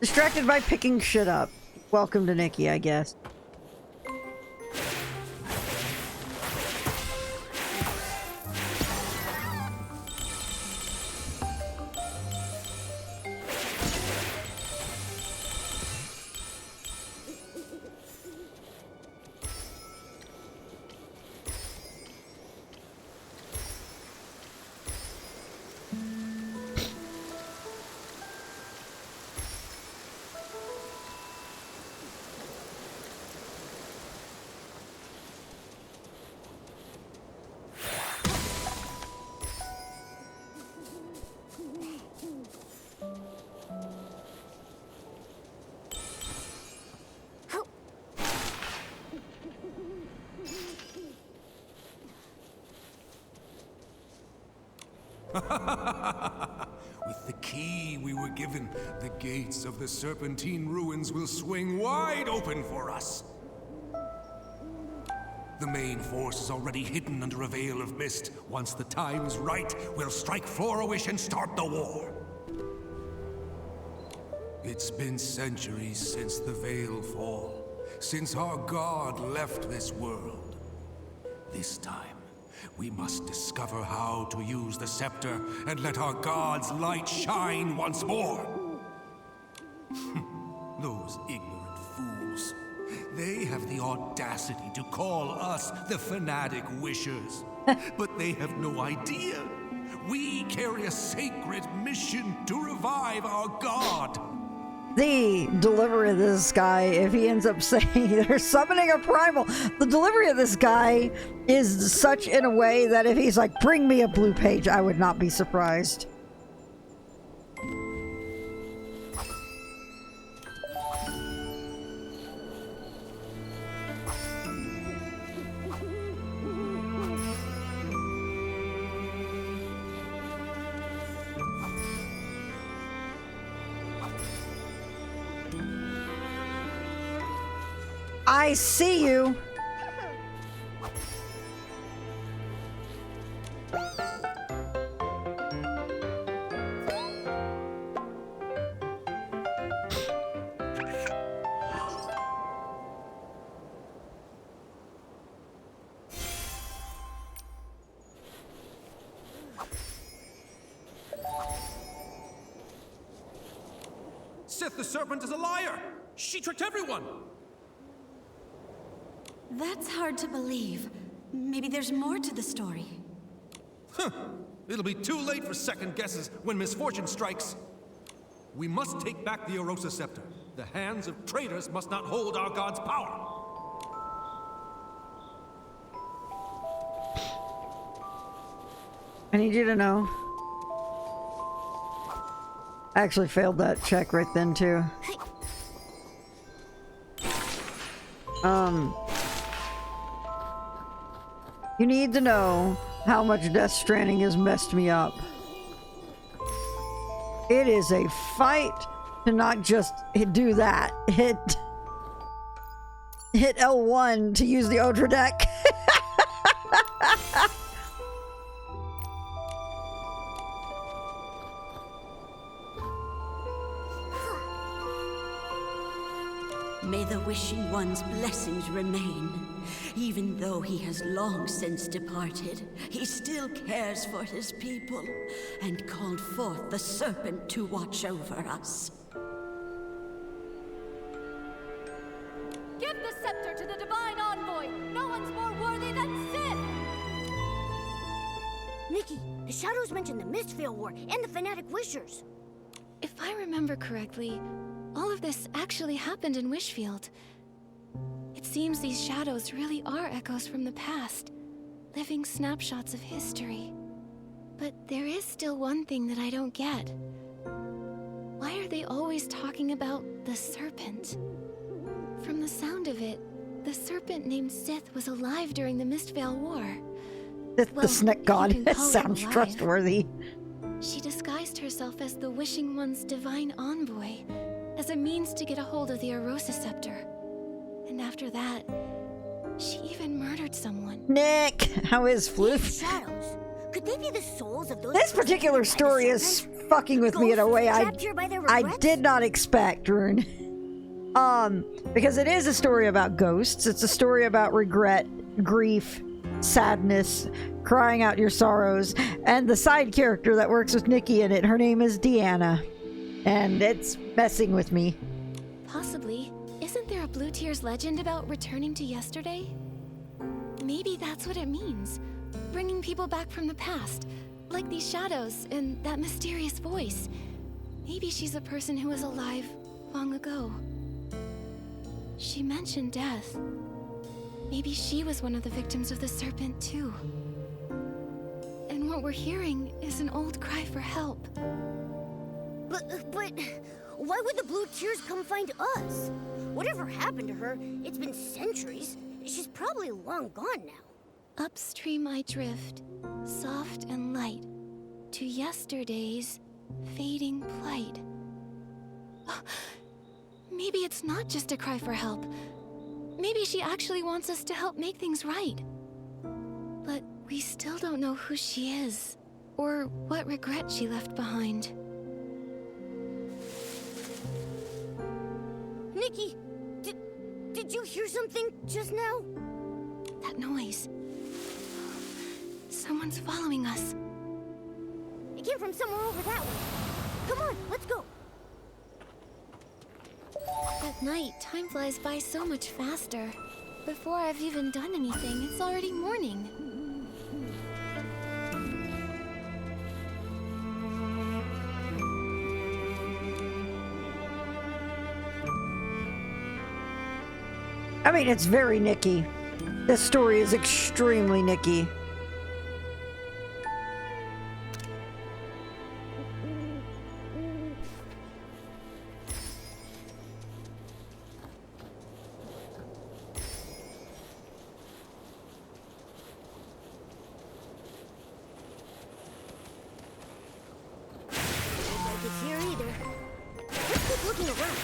Distracted by picking shit up. Welcome to Nikki, I guess. With the key we were given, the gates of the Serpentine ruins will swing wide open for us. The main force is already hidden under a veil of mist. Once the time is right, we'll strike Flora-Wish and start the war. It's been centuries since the Veil fall, since our god left this world. This time, we must discover how to use the scepter and let our god's light shine once more. Those ignorant fools. They have the audacity to call us the fanatic wishers. But they have no idea. We carry a sacred mission to revive our god. The delivery of this guy, if he ends up saying they're summoning a primal, the delivery of this guy is such in a way that if he's like, bring me a blue page, I would not be surprised. I see you. Sith the Serpent is a liar! She tricked everyone! That's hard to believe. Maybe there's more to the story. Huh. It'll be too late for second guesses when misfortune strikes. We must take back the Orosa Scepter. The hands of traitors must not hold our god's power. I need you to know. I actually failed that check right then, too. You need to know how much Death Stranding has messed me up. It is a fight to not just do that. Hit L1 to use the Ultra deck. May the Wishing One's blessings remain. Even though he has long since departed, he still cares for his people and called forth the Serpent to watch over us. Give the scepter to the Divine Envoy! No one's more worthy than Sith! Nikki, the Shadows mentioned the Mistveil War and the Fanatic Wishers. If I remember correctly, all of this actually happened in Wishfield. It seems these shadows really are echoes from the past, living snapshots of history. But there is still one thing that I don't get. Why are they always talking about the Serpent? From the sound of it, the Serpent named Sith was alive during the Mistveil War. The Snake God sounds trustworthy. She disguised herself as the Wishing One's divine envoy, as a means to get a hold of the Orosa Scepter. And after that, she even murdered someone. Nick, how is Floof? Shadows. Could they be the souls of those? This particular story is fucking with me in a way I did not expect, Rune. Because it is a story about ghosts. It's a story about regret, grief, sadness, crying out your sorrows, and the side character that works with Nikki in it, her name is Deanna. And it's messing with me. Possibly. Isn't there a Blue Tears legend about returning to yesterday? Maybe that's what it means. Bringing people back from the past. Like these shadows and that mysterious voice. Maybe she's a person who was alive long ago. She mentioned death. Maybe she was one of the victims of the Serpent too. And what we're hearing is an old cry for help. But why would the Blue Tears come find us? Whatever happened to her, it's been centuries. She's probably long gone now. Upstream I drift, soft and light, to yesterday's fading plight. Maybe it's not just a cry for help. Maybe she actually wants us to help make things right. But we still don't know who she is, or what regret she left behind. Nikki, did you hear something just now? That noise. Someone's following us. It came from somewhere over that way. Come on, let's go. At night, time flies by so much faster. Before I've even done anything, it's already morning. I mean, it's very Nikki. This story is extremely Nikki. Like it's here either. Let's keep looking around.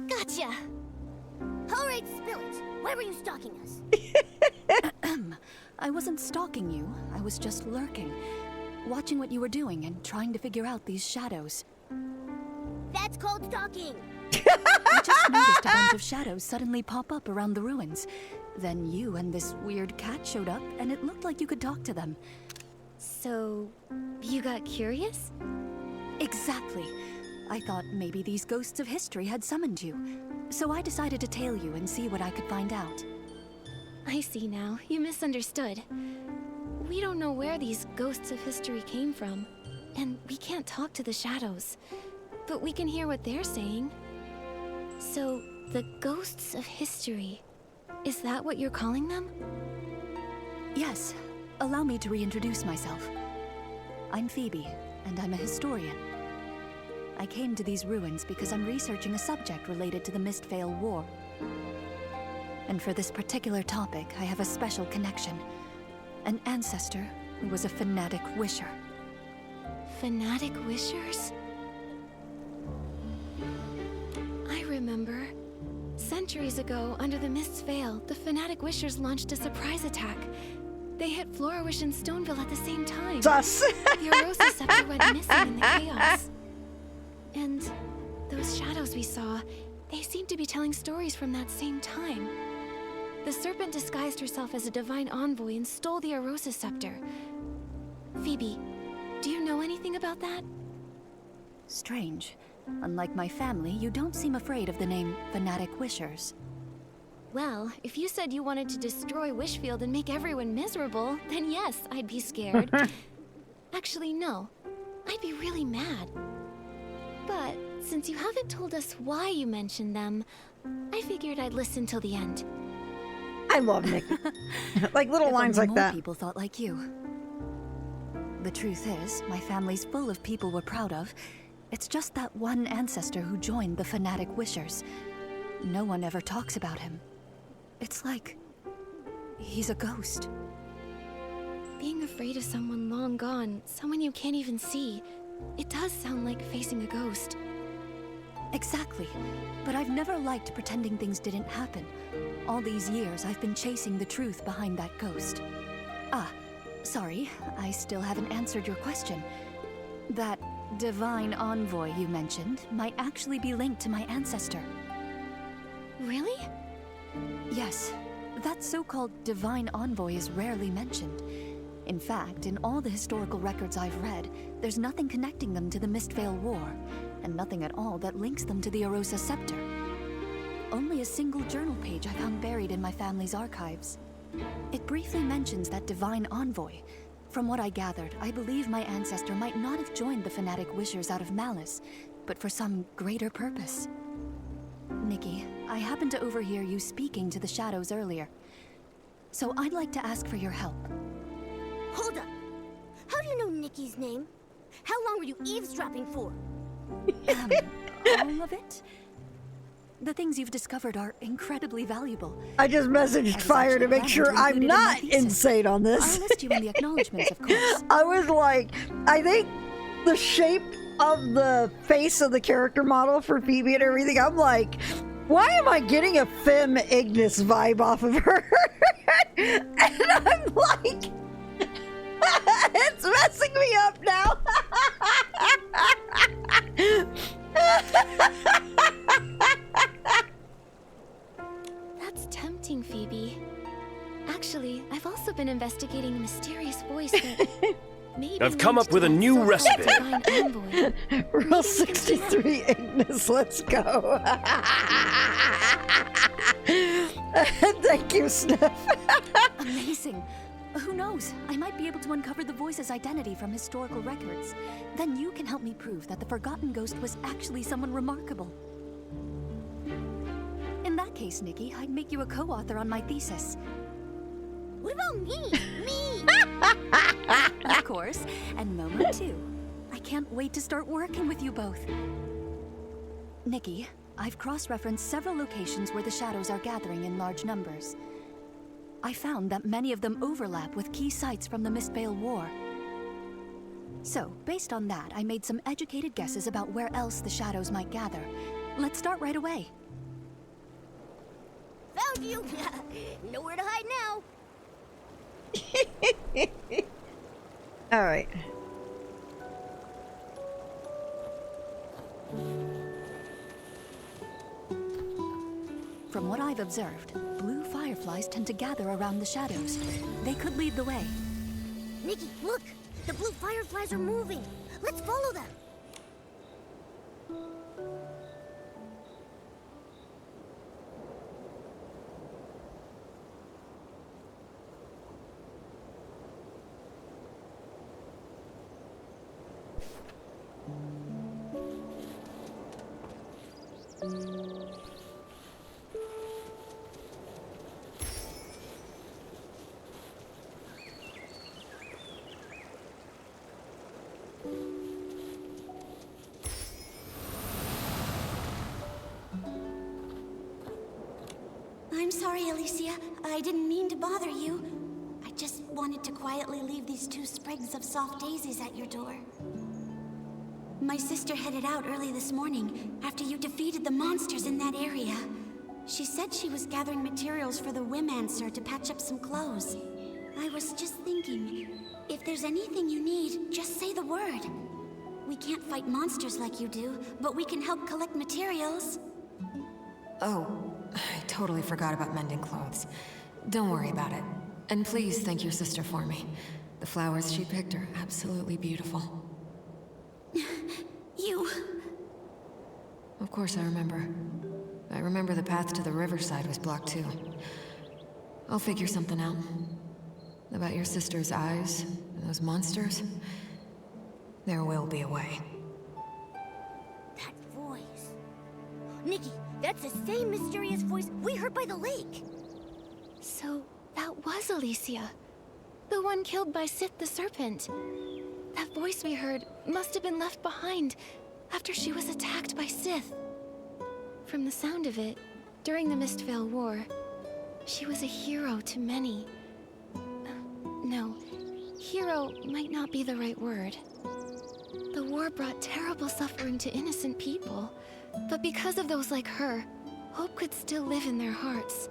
Gotcha! All right, spill it. Why were you stalking us? I wasn't stalking you. I was just lurking, watching what you were doing and trying to figure out these shadows. That's called stalking. I just noticed a bunch of shadows suddenly pop up around the ruins. Then you and this weird cat showed up, and it looked like you could talk to them. So, you got curious? Exactly. I thought maybe these ghosts of history had summoned you. So I decided to tail you and see what I could find out. I see now. You misunderstood. We don't know where these ghosts of history came from, and we can't talk to the shadows. But we can hear what they're saying. So, the ghosts of history, is that what you're calling them? Yes. Allow me to reintroduce myself. I'm Phoebe, and I'm a historian. I came to these ruins because I'm researching a subject related to the Mistvale War. And for this particular topic, I have a special connection. An ancestor who was a fanatic wisher. Fanatic wishers? I remember. Centuries ago, under the Mist's Veil, the fanatic wishers launched a surprise attack. They hit Florawish and Stoneville at the same time. Sus. The Arosa Scepter went missing in the chaos. And those shadows we saw, they seemed to be telling stories from that same time. The serpent disguised herself as a divine envoy and stole the Arosa Scepter. Phoebe, do you know anything about that? Strange. Unlike my family, you don't seem afraid of the name Fanatic Wishers. Well, if you said you wanted to destroy Wishfield and make everyone miserable, then yes, I'd be scared. Actually, no. I'd be really mad. But since you haven't told us why you mentioned them, I figured I'd listen till the end. I love Nikki. Like little If lines only like more that. people thought like you. The truth is, my family's full of people we're proud of. It's just that one ancestor who joined the Fanatic Wishers. No one ever talks about him. It's like he's a ghost. Being afraid of someone long gone, someone you can't even see, it does sound like facing a ghost. Exactly. But I've never liked pretending things didn't happen. All these years, I've been chasing the truth behind that ghost. Ah, sorry, I still haven't answered your question. That divine envoy you mentioned might actually be linked to my ancestor. Really? Yes, that so-called divine envoy is rarely mentioned. In fact, in all the historical records I've read, there's nothing connecting them to the Mistvale War, and nothing at all that links them to the Arosa Scepter. Only a single journal page I found buried in my family's archives. It briefly mentions that divine envoy. From what I gathered, I believe my ancestor might not have joined the Fanatic Wishers out of malice, but for some greater purpose. Nikki, I happened to overhear you speaking to the shadows earlier, so I'd like to ask for your help. Hold up. How do you know Nikki's name? How long were you eavesdropping for? All of it? The things you've discovered are incredibly valuable. I just messaged Fire to make sure I'm not insane on this. I'll list you in the acknowledgements, of course. I was like, I think the shape of the face of the character model for Phoebe and everything, I'm like, why am I getting a Femme Ignis vibe off of her? And I'm like, it's messing me up now. That's tempting, Phoebe. Actually, I've also been investigating a mysterious voice that maybe I've come up with a new recipe. Divine envoy. Rule 63 Ignis, let's go. Thank you, Sniff. Amazing. Who knows? I might be able to uncover the voice's identity from historical records. Then you can help me prove that the Forgotten Ghost was actually someone remarkable. In that case, Nikki, I'd make you a co-author on my thesis. What about me? Me! Of course, and Momo too. I can't wait to start working with you both. Nikki, I've cross-referenced several locations where the shadows are gathering in large numbers. I found that many of them overlap with key sites from the Mistvale War. So, based on that, I made some educated guesses about where else the shadows might gather. Let's start right away. Found you! Nowhere to hide now. All right. I've observed, blue fireflies tend to gather around the shadows. They could lead the way. Nikki, look! The blue fireflies are moving! Let's follow them! I'm sorry, Alicia. I didn't mean to bother you. I just wanted to quietly leave these 2 sprigs of soft daisies at your door. My sister headed out early this morning after you defeated the monsters in that area. She said she was gathering materials for the Wimancer to patch up some clothes. I was just thinking, if there's anything you need, just say the word. We can't fight monsters like you do, but we can help collect materials. Oh, I totally forgot about mending clothes. Don't worry about it. And please thank your sister for me. The flowers she picked are absolutely beautiful. You... Of course I remember. I remember the path to the riverside was blocked too. I'll figure something out. About your sister's eyes and those monsters. There will be a way. That voice. Nikki, that's the same mysterious voice we heard by the lake. So, that was Alicia. The one killed by Sith the Serpent. That voice we heard must have been left behind after she was attacked by Sith. From the sound of it, during the Mistvale War, she was a hero to many. No, hero might not be the right word. The war brought terrible suffering to innocent people, but because of those like her, hope could still live in their hearts.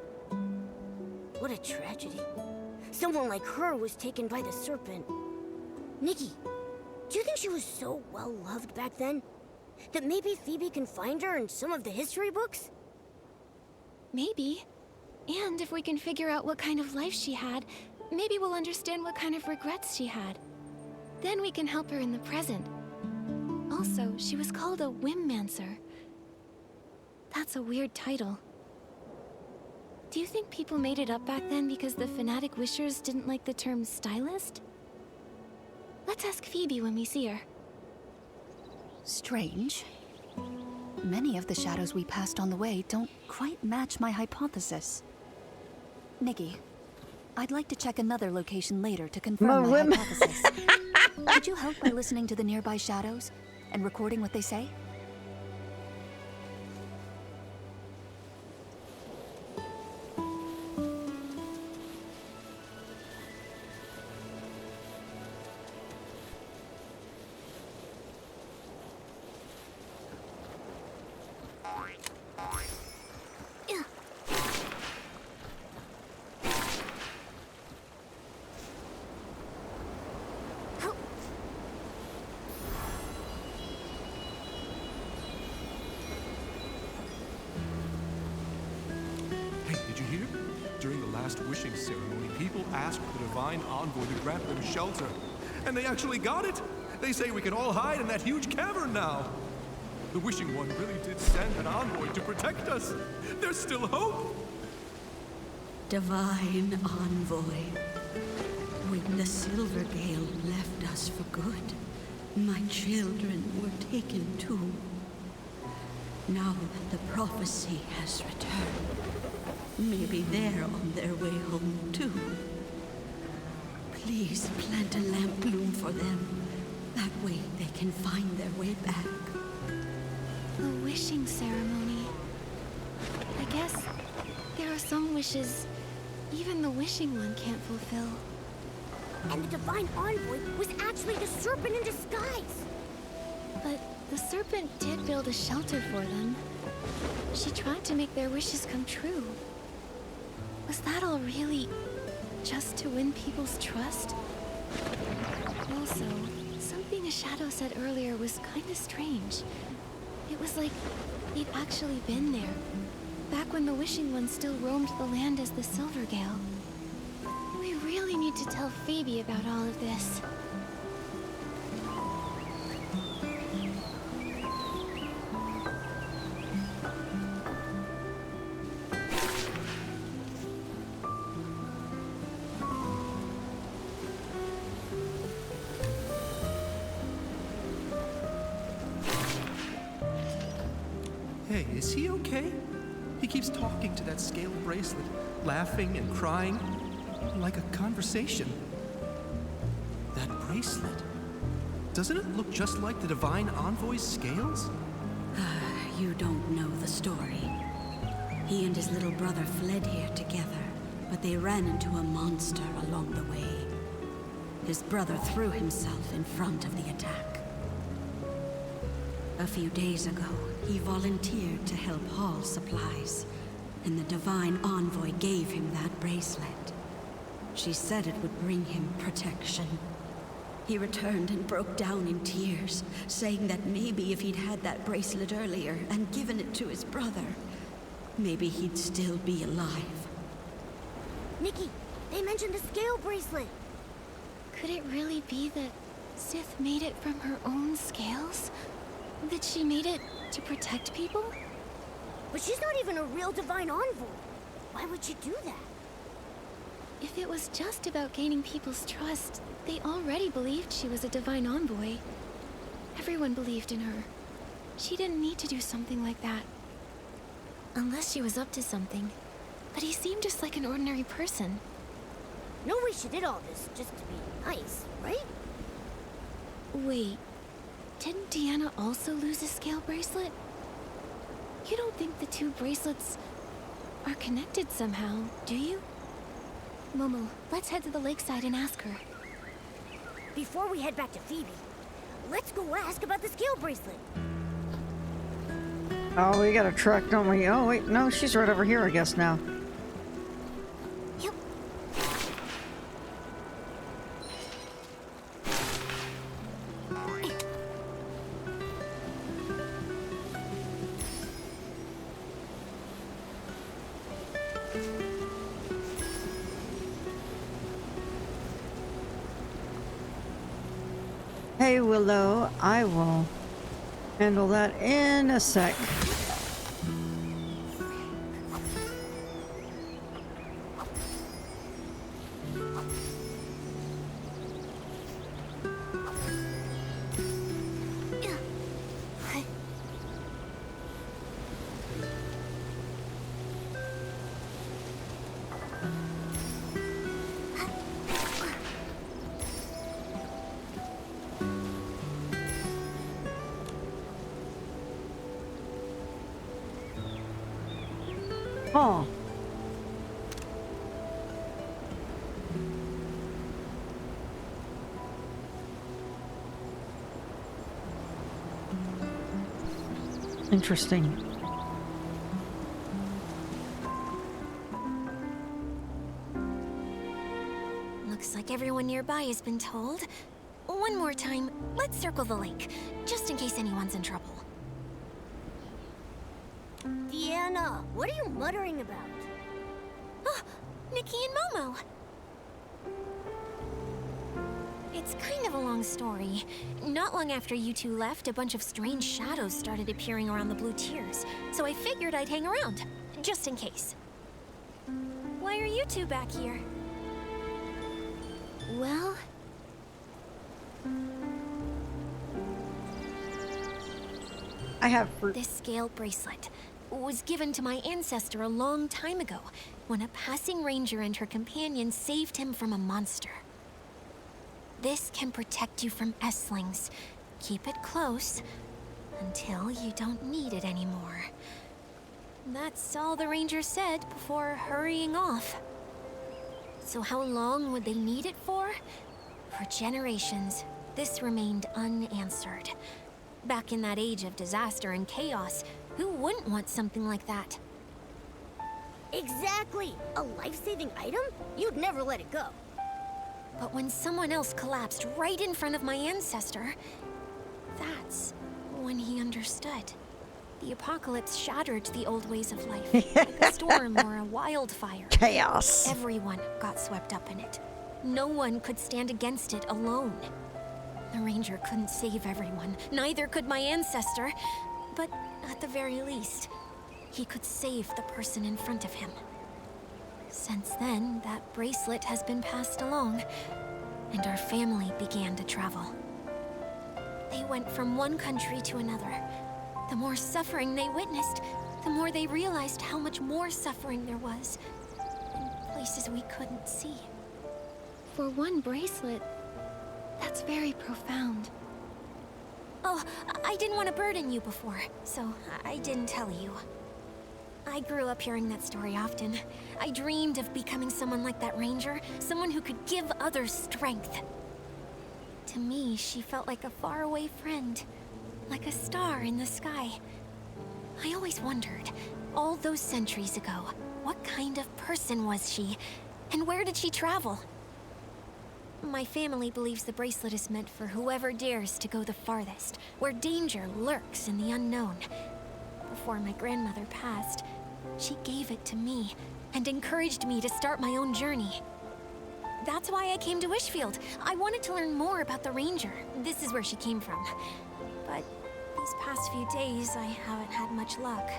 What a tragedy. Someone like her was taken by the Serpent. Nikki, do you think she was so well-loved back then? That maybe Phoebe can find her in some of the history books? Maybe. And if we can figure out what kind of life she had, maybe we'll understand what kind of regrets she had. Then we can help her in the present. Also, she was called a Wimancer. That's a weird title. Do you think people made it up back then because the fanatic wishers didn't like the term stylist? Let's ask Phoebe when we see her. Strange. Many of the shadows we passed on the way don't quite match my hypothesis. Nikki, I'd like to check another location later to confirm my hypothesis. Could you help by listening to the nearby shadows and recording what they say? Wishing ceremony, people asked the Divine Envoy to grant them shelter. And they actually got it! They say we can all hide in that huge cavern now! The Wishing One really did send an envoy to protect us! There's still hope! Divine Envoy, when the Silver Gale left us for good, my children were taken too. Now the prophecy has returned. Maybe they're on their way home, too. Please plant a lamp bloom for them. That way they can find their way back. The wishing ceremony. I guess there are some wishes even the Wishing One can't fulfill. And the Divine Envoy was actually the Serpent in disguise! But the Serpent did build a shelter for them. She tried to make their wishes come true. Was that all really just to win people's trust? Also, something a shadow said earlier was kinda strange. It was like they'd actually been there, back when the Wishing One still roamed the land as the Silvergale. We really need to tell Phoebe about all of this. Hey, is he okay? He keeps talking to that scale bracelet, laughing and crying, like a conversation. That bracelet, doesn't it look just like the Divine Envoy's scales? You don't know the story. He and his little brother fled here together, but they ran into a monster along the way. His brother threw himself in front of the attack. A few days ago, he volunteered to help haul supplies, and the Divine Envoy gave him that bracelet. She said it would bring him protection. He returned and broke down in tears, saying that maybe if he'd had that bracelet earlier and given it to his brother, maybe he'd still be alive. Nikki, they mentioned a scale bracelet. Could it really be that Sith made it from her own scales? That she made it to protect people? But she's not even a real Divine Envoy. Why would she do that? If it was just about gaining people's trust, they already believed she was a Divine Envoy. Everyone believed in her. She didn't need to do something like that. Unless she was up to something. But he seemed just like an ordinary person. No way she did all this just to be nice, right? Wait, didn't Deanna also lose a scale bracelet? You don't think the two bracelets are connected somehow, do you? Momo, let's head to the lakeside and ask her. Before we head back to Phoebe, let's go ask about the scale bracelet. Oh, we got a truck, don't we? Oh, wait, no, she's right over here, I guess, now. Yep. Hey, Willow, I will handle that in a sec. Oh. Interesting. Looks like everyone nearby has been told. One more time, let's circle the lake, just in case anyone's in trouble. Deanna, what are you muttering about? Oh, Nikki and Momo. It's kind of a long story. Not long after you two left, a bunch of strange shadows started appearing around the Blue Tears, so I figured I'd hang around, just in case. Why are you two back here? Well... I have fruit. This scale bracelet was given to my ancestor a long time ago, when a passing ranger and her companion saved him from a monster. This can protect you from Esslings. Keep it close until you don't need it anymore. That's all the ranger said before hurrying off. So how long would they need it for? For generations, this remained unanswered. Back in that age of disaster and chaos, who wouldn't want something like that? Exactly! A life-saving item? You'd never let it go. But when someone else collapsed right in front of my ancestor, that's when he understood. The apocalypse shattered the old ways of life, like a storm or a wildfire. Chaos. Everyone got swept up in it. No one could stand against it alone. The ranger couldn't save everyone, neither could my ancestor. But at the very least, he could save the person in front of him. Since then, that bracelet has been passed along, and our family began to travel. They went from one country to another. The more suffering they witnessed, the more they realized how much more suffering there was, in places we couldn't see. For one bracelet, that's very profound. Oh, I didn't want to burden you before, so I didn't tell you. I grew up hearing that story often. I dreamed of becoming someone like that ranger, someone who could give others strength. To me, she felt like a faraway friend, like a star in the sky. I always wondered, all those centuries ago, what kind of person was she, and where did she travel? My family believes the bracelet is meant for whoever dares to go the farthest, where danger lurks in the unknown. Before my grandmother passed, she gave it to me and encouraged me to start my own journey. That's why I came to Wishfield. I wanted to learn more about the ranger. This is where she came from. But these past few days, I haven't had much luck.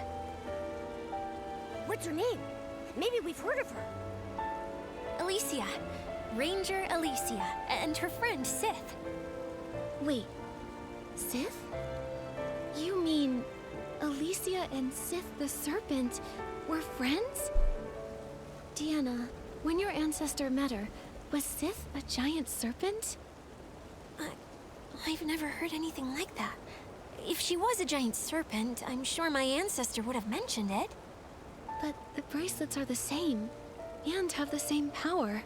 What's her name? Maybe we've heard of her. Alicia. Ranger Alicia. And her friend, Sith. Wait, Sith? You mean Alicia and Sith the Serpent were friends? Deanna, when your ancestor met her, was Sith a giant serpent? I've never heard anything like that. If she was a giant serpent, I'm sure my ancestor would have mentioned it. But the bracelets are the same, and have the same power.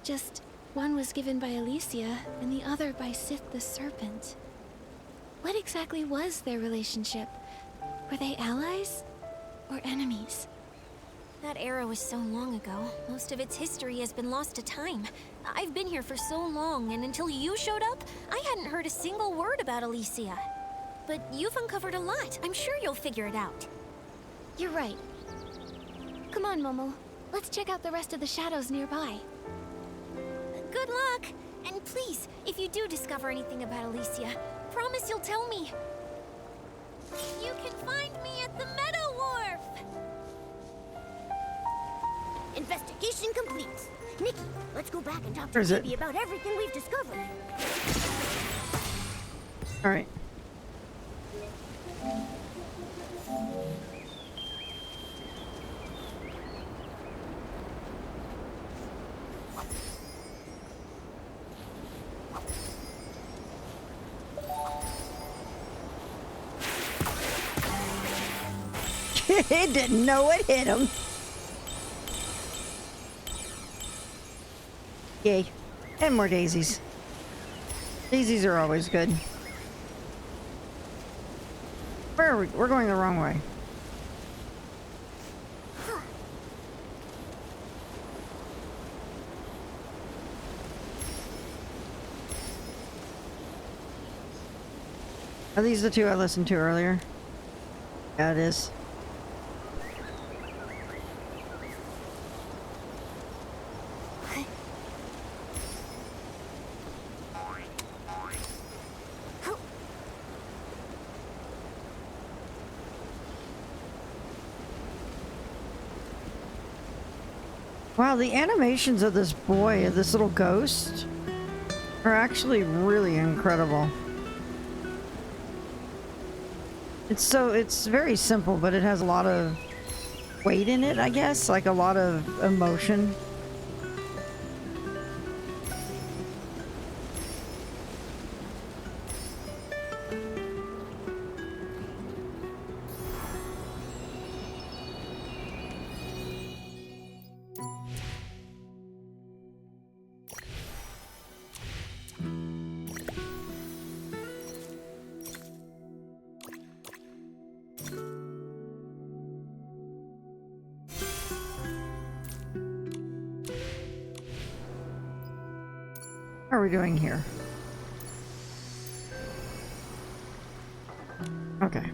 Just one was given by Alicia, and the other by Sith the Serpent. What exactly was their relationship? Were they allies or enemies? That era was so long ago. Most of its history has been lost to time. I've been here for so long, and until you showed up, I hadn't heard a single word about Alicia. But you've uncovered a lot. I'm sure you'll figure it out. You're right. Come on, Momo. Let's check out the rest of the shadows nearby. Good luck! And please, if you do discover anything about Alicia, promise you'll tell me. You can find me at the Meadow Wharf! Investigation complete. Nikki, let's go back and talk to Where is it? Baby about everything we've discovered. All right. He didn't know it hit him. Yay. And more daisies. Daisies are always good. Where are we? We're going the wrong way. Are these the two I listened to earlier? Yeah, it is. Wow, the animations of this boy, of this little ghost, are actually really incredible. It's very simple, but it has a lot of weight in it, I guess, like a lot of emotion. What are we doing here? Okay.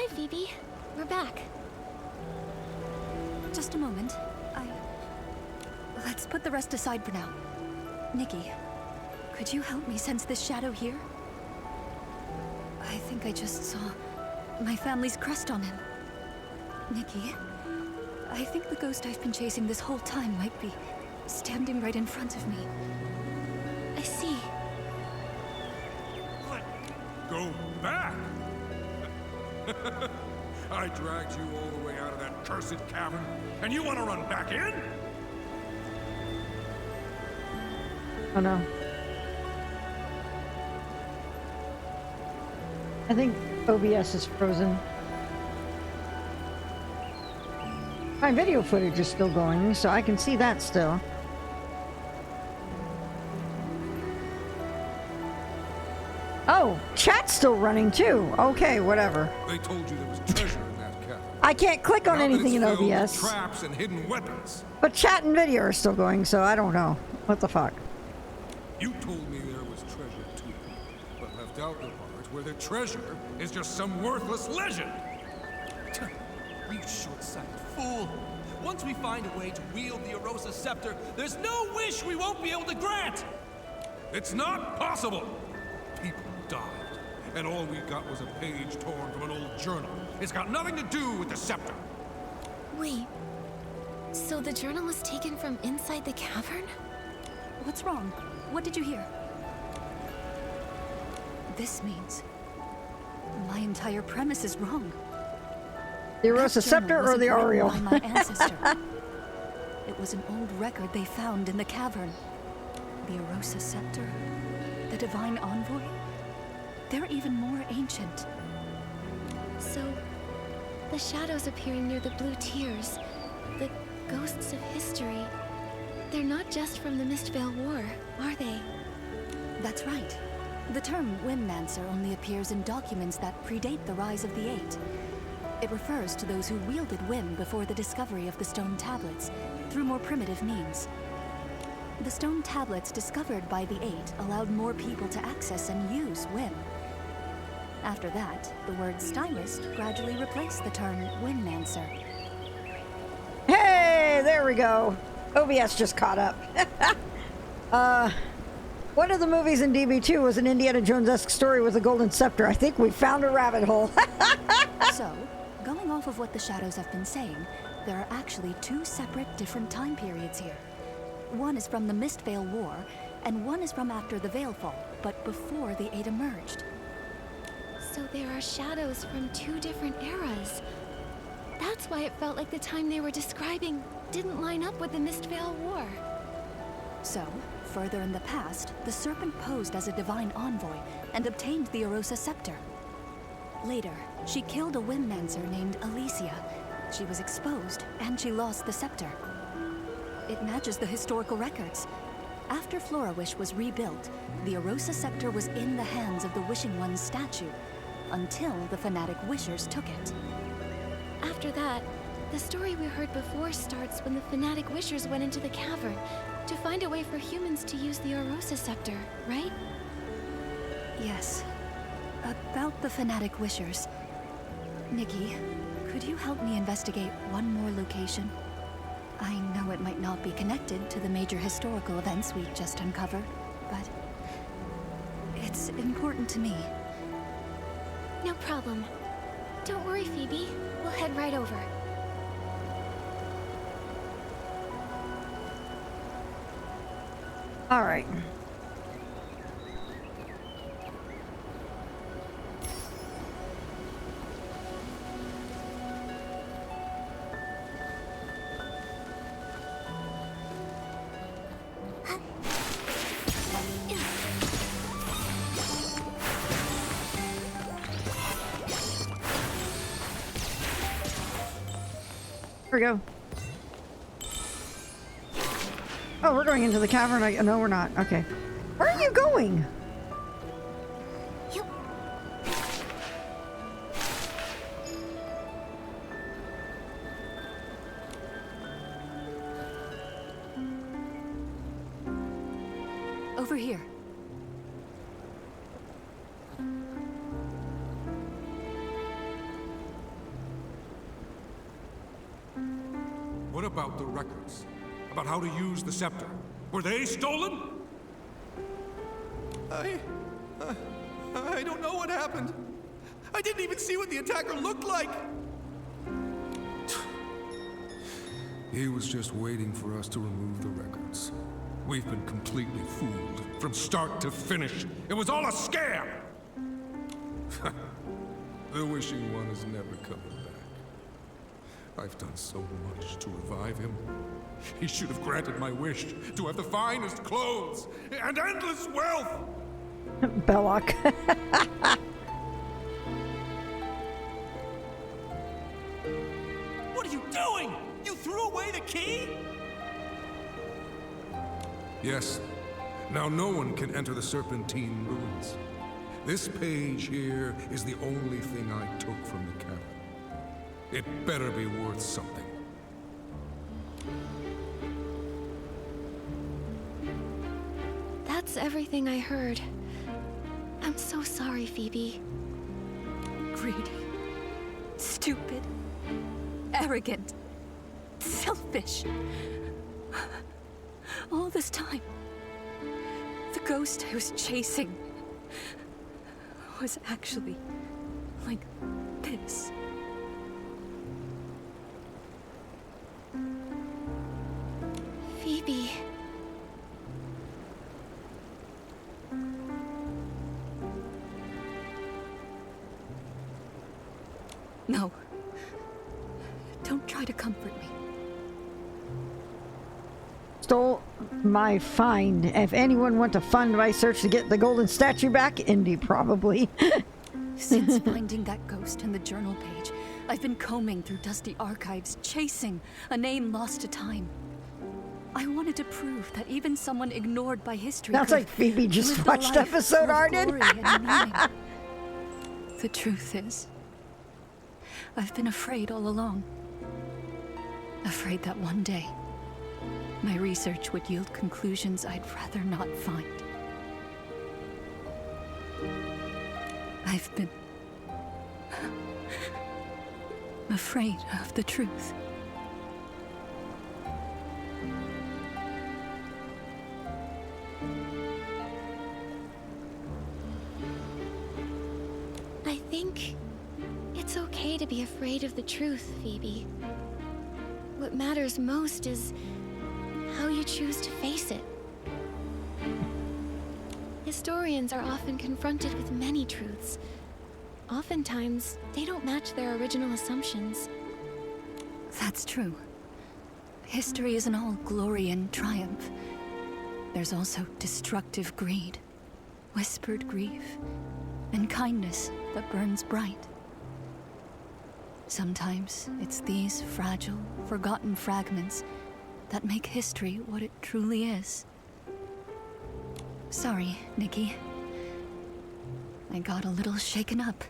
Hi, Phoebe. We're back. Just a moment. Let's put the rest aside for now. Nikki, could you help me sense this shadow here? I think I just saw my family's crest on him. Nikki, I think the ghost I've been chasing this whole time might be standing right in front of me. I see. Go back! I dragged you all the way out of that cursed cavern, and you want to run back in? Oh no. I think OBS is frozen. My video footage is still going, so I can see that still. Oh, chat's still running too. Okay, whatever. They told you there was treasure in that cavern. I can't click on Now that anything it's in filled with OBS. traps and hidden weapons. But chat and video are still going, so I don't know. What the fuck? You told me there was treasure too, but left out the part where the treasure is just some worthless legend. You short-sighted fool. Once we find a way to wield the Arosa scepter, there's no wish we won't be able to grant! It's not possible! People died, and all we got was a page torn from an old journal. It's got nothing to do with the scepter. Wait. So the journal was taken from inside the cavern? What's wrong? What did you hear? This means my entire premise is wrong. The Arosa Scepter or the Oriole? By my ancestor. It was an old record they found in the cavern. The Arosa Scepter, the Divine Envoy. They're even more ancient. So, the shadows appearing near the blue tears, the ghosts of history, they're not just from the Mistvale War, are they? That's right. The term Windmancer only appears in documents that predate the rise of the Eight. It refers to those who wielded Wind before the discovery of the stone tablets, through more primitive means. The stone tablets discovered by the Eight allowed more people to access and use Wind. After that, the word stylist gradually replaced the term Windmancer. Hey, there we go. OBS just caught up. One of the movies in DB2 was an Indiana Jones-esque story with a golden scepter. I think we found a rabbit hole. So, going off of what the shadows have been saying, there are actually two separate different time periods here. One is from the Mistvale War, and one is from after the Veilfall, but before the Eight emerged. So there are shadows from two different eras. That's why it felt like the time they were describing didn't line up with the Mistvale War. So, further in the past, the Serpent posed as a divine envoy and obtained the Arosa Scepter. Later, she killed a Windmancer named Alicia. She was exposed, and she lost the scepter. It matches the historical records. After Florawish was rebuilt, the Arosa Scepter was in the hands of the Wishing One's statue, until the fanatic Wishers took it. After that, the story we heard before starts when the fanatic Wishers went into the cavern to find a way for humans to use the Arosa Scepter, right? Yes. About the fanatic Wishers. Nikki, could you help me investigate one more location? I know it might not be connected to the major historical events we just uncovered, but it's important to me. No problem. Don't worry, Phoebe. We'll head right over. All right. Here we go. Oh, we're going into the cavern. No, we're not. Okay. Where are you going? Over here. about the records? About how to use the scepter? Were they stolen? I don't know what happened. I didn't even see what the attacker looked like. He was just waiting for us to remove the records. We've been completely fooled, from start to finish. It was all a scam! The Wishing One is never coming back. I've done so much to revive him. He should have granted my wish to have the finest clothes and endless wealth! Belloc. What are you doing? You threw away the key? Yes. Now no one can enter the Serpentine Ruins. This page here is the only thing I took from the cavern. It better be worth something. That's everything I heard. I'm so sorry, Phoebe. Greedy. Stupid. Arrogant. Selfish. All this time, the ghost I was chasing was actually like this. Phoebe. No. Don't try to comfort me. Stole my find. If anyone want to fund my search to get the golden statue back, Indy probably. Since finding that ghost in the journal page, I've been combing through dusty archives, chasing a name lost to time. I wanted to prove that even someone ignored by history Sounds like Phoebe just watched episode Arden. The truth is, I've been afraid all along. Afraid that one day, my research would yield conclusions I'd rather not find. I've been afraid of the truth. I think it's okay to be afraid of the truth, Phoebe. What matters most is how you choose to face it. Historians are often confronted with many truths. Oftentimes, they don't match their original assumptions. That's true. History isn't all glory and triumph. There's also destructive greed, whispered grief, and kindness that burns bright. Sometimes it's these fragile, forgotten fragments that make history what it truly is. Sorry, Nikki. I got a little shaken up.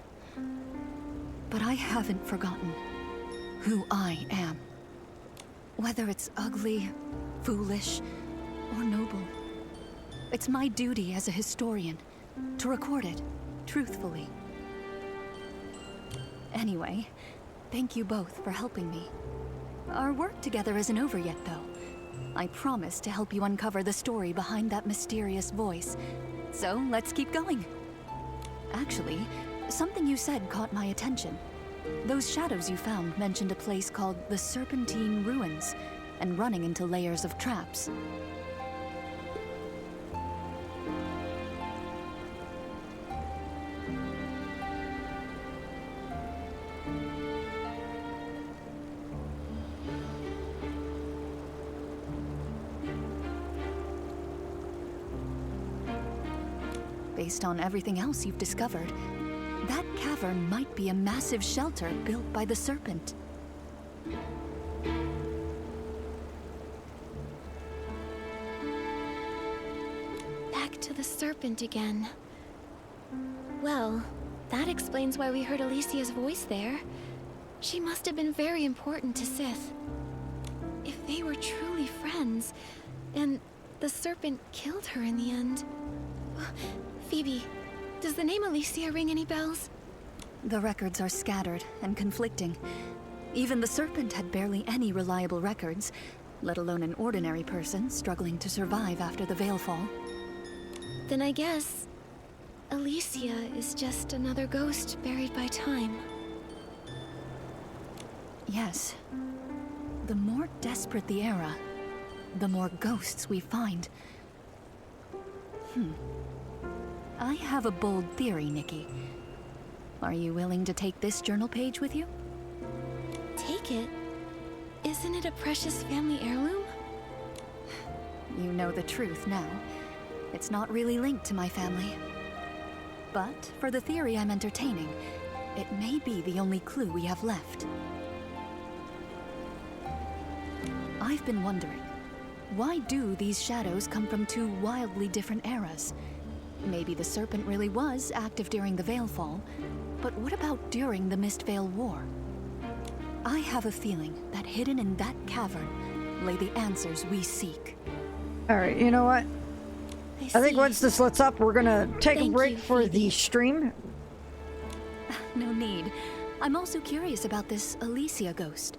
But I haven't forgotten who I am. Whether it's ugly, foolish, or noble. It's my duty as a historian to record it truthfully. Anyway, thank you both for helping me. Our work together isn't over yet, though. I promise to help you uncover the story behind that mysterious voice. So let's keep going. Actually, something you said caught my attention. Those shadows you found mentioned a place called the Serpentine Ruins, and running into layers of traps. Based on everything else you've discovered, that cavern might be a massive shelter built by the Serpent. Back to the Serpent again. Well, that explains why we heard Alicia's voice there. She must have been very important to Sith. If they were truly friends, and the Serpent killed her in the end... Phoebe, does the name Alicia ring any bells? The records are scattered and conflicting. Even the serpent had barely any reliable records, let alone an ordinary person struggling to survive after the Veilfall. Then I guess Alicia is just another ghost buried by time. Yes. The more desperate the era, the more ghosts we find. I have a bold theory, Nikki. Are you willing to take this journal page with you? Take it? Isn't it a precious family heirloom? You know the truth now. It's not really linked to my family. But for the theory I'm entertaining, it may be the only clue we have left. I've been wondering, why do these shadows come from two wildly different eras? Maybe the serpent really was active during the Veilfall, but what about during the Mistveil War? I have a feeling that hidden in that cavern lay the answers we seek. Alright, you know what? I think once this lets up, we're gonna take a break for the stream. No need. I'm also curious about this Alicia ghost.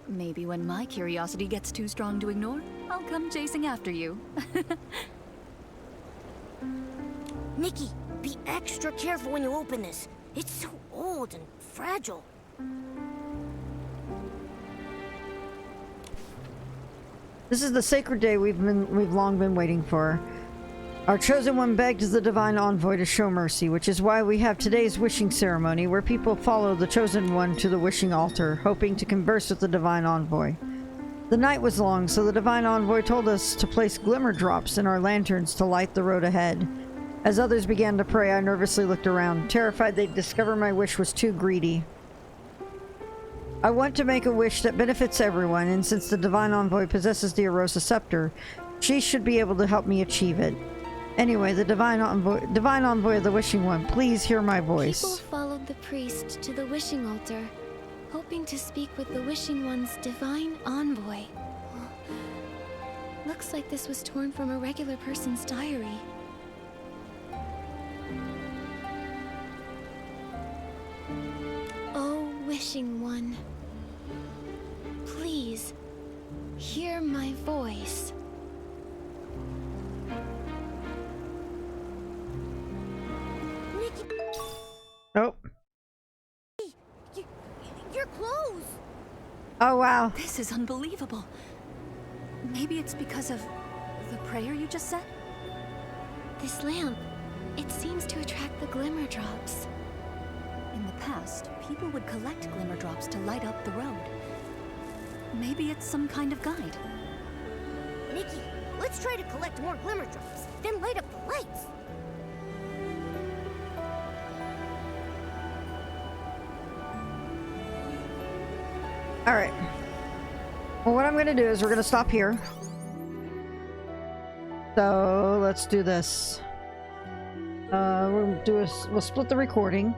Maybe when my curiosity gets too strong to ignore, I'll come chasing after you. Nikki, be extra careful when you open this. It's so old and fragile. This is the sacred day we've long been waiting for. Our chosen one begged the divine envoy to show mercy, which is why we have today's wishing ceremony, where people follow the chosen one to the wishing altar, hoping to converse with the divine envoy. The night was long, so the divine envoy told us to place glimmer drops in our lanterns to light the road ahead. As others began to pray, I nervously looked around, terrified they'd discover my wish was too greedy. I want to make a wish that benefits everyone, and since the divine envoy possesses the Arosa scepter, she should be able to help me achieve it. Anyway, the divine envoy of the Wishing One, please hear my voice. People followed the priest to the wishing altar, hoping to speak with the Wishing One's divine envoy. Looks like this was torn from a regular person's diary. Oh, Wishing One, please hear my voice. Oh. Your clothes! Oh, wow. This is unbelievable. Maybe it's because of the prayer you just said? This lamp, it seems to attract the glimmer drops. In the past, people would collect glimmer drops to light up the road. Maybe it's some kind of guide. Nikki, let's try to collect more glimmer drops, then light up the lights. Alright. Well, what I'm going to do is we're going to stop here. So, let's do this. We'll split the recording.